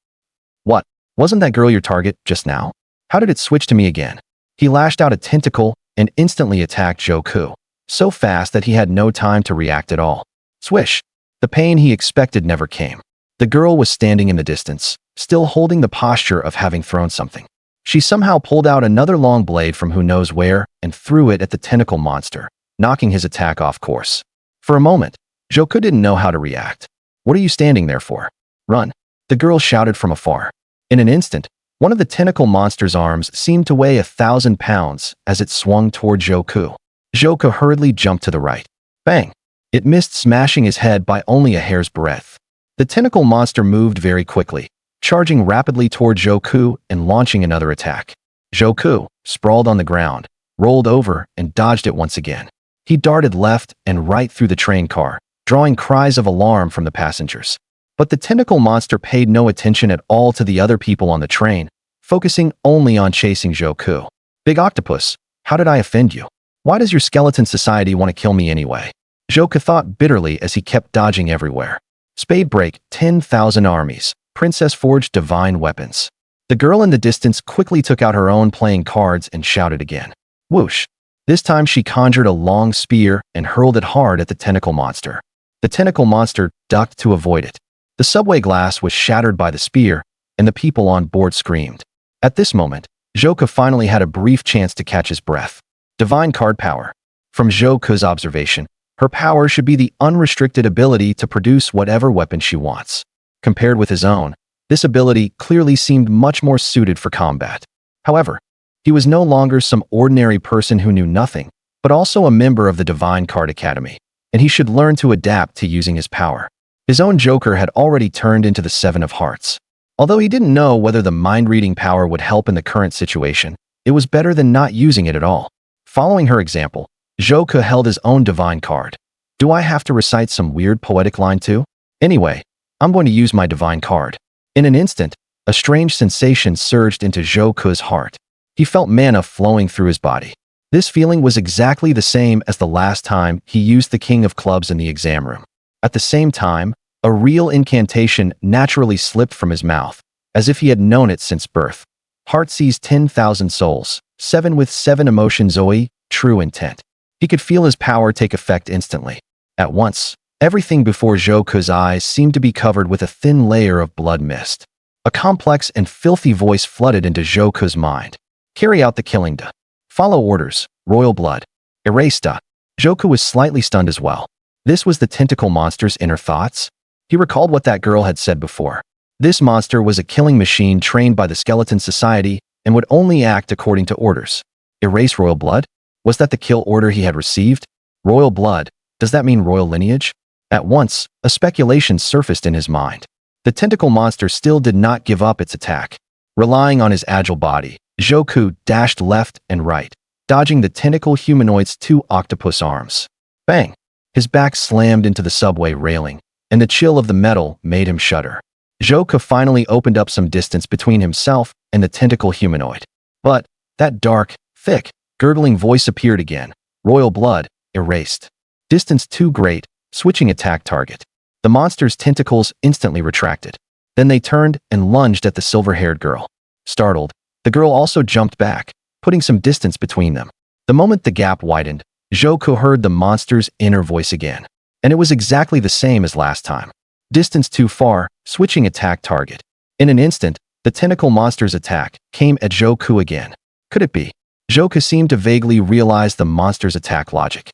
"What? Wasn't that girl your target just now? How did it switch to me again?" He lashed out a tentacle and instantly attacked Zhou Ke, so fast that he had no time to react at all. Swish! The pain he expected never came. The girl was standing in the distance, still holding the posture of having thrown something. She somehow pulled out another long blade from who knows where and threw it at the tentacle monster, knocking his attack off course. For a moment, Zhou Ke didn't know how to react. "What are you standing there for? Run!" the girl shouted from afar. In an instant, one of the tentacle monster's arms seemed to weigh 1,000 pounds as it swung toward Zhou Ke. Zhou Ke hurriedly jumped to the right. Bang! It missed, smashing his head by only a hair's breadth. The tentacle monster moved very quickly, charging rapidly toward Zhou Ke and launching another attack. Zhou Ke, sprawled on the ground, rolled over and dodged it once again. He darted left and right through the train car, drawing cries of alarm from the passengers. But the tentacle monster paid no attention at all to the other people on the train, focusing only on chasing Zhou Ke. "Big octopus, how did I offend you? Why does your skeleton society want to kill me anyway?" Zhou Ke thought bitterly as he kept dodging everywhere. Spade break, 10,000 armies, princess forged divine weapons. The girl in the distance quickly took out her own playing cards and shouted again. Whoosh! This time she conjured a long spear and hurled it hard at the tentacle monster. The tentacle monster ducked to avoid it. The subway glass was shattered by the spear, and the people on board screamed. At this moment, Zhou Ke finally had a brief chance to catch his breath. Divine card power. From Zhou Ke's observation, her power should be the unrestricted ability to produce whatever weapon she wants. Compared with his own, this ability clearly seemed much more suited for combat. However, he was no longer some ordinary person who knew nothing, but also a member of the Divine Card Academy, and he should learn to adapt to using his power. His own Joker had already turned into the 7 of Hearts. Although he didn't know whether the mind-reading power would help in the current situation, it was better than not using it at all. Following her example, Zhou Ke held his own divine card. Do I have to recite some weird poetic line too? Anyway, I'm going to use my divine card. In an instant, a strange sensation surged into Zhou Ke's heart. He felt mana flowing through his body. This feeling was exactly the same as the last time he used the King of Clubs in the exam room. At the same time, a real incantation naturally slipped from his mouth, as if he had known it since birth. Heart sees 10,000 souls, 7 with 7 emotions Zoe, true intent. He could feel his power take effect instantly. At once, everything before Zhou Ke's eyes seemed to be covered with a thin layer of blood mist. A complex and filthy voice flooded into Zhou Ke's mind. Carry out the killing. Follow orders, royal blood. Erase. Zhou Ke was slightly stunned as well. This was the tentacle monster's inner thoughts? He recalled what that girl had said before. This monster was a killing machine trained by the Skeleton Society and would only act according to orders. Erase royal blood? Was that the kill order he had received? Royal blood, does that mean royal lineage? At once, a speculation surfaced in his mind. The tentacle monster still did not give up its attack. Relying on his agile body, Zhou Ke dashed left and right, dodging the tentacle humanoid's 2 octopus arms. Bang! His back slammed into the subway railing, and the chill of the metal made him shudder. Zhou Ke finally opened up some distance between himself and the tentacle humanoid. But that dark, thick, gurgling voice appeared again. Royal blood, erased. Distance too great, switching attack target. The monster's tentacles instantly retracted. Then they turned and lunged at the silver-haired girl. Startled, the girl also jumped back, putting some distance between them. The moment the gap widened, Zhou Ke heard the monster's inner voice again. And it was exactly the same as last time. Distance too far, switching attack target. In an instant, the tentacle monster's attack came at Zhou Ke again. Could it be? Zhou Ke seemed to vaguely realize the monster's attack logic.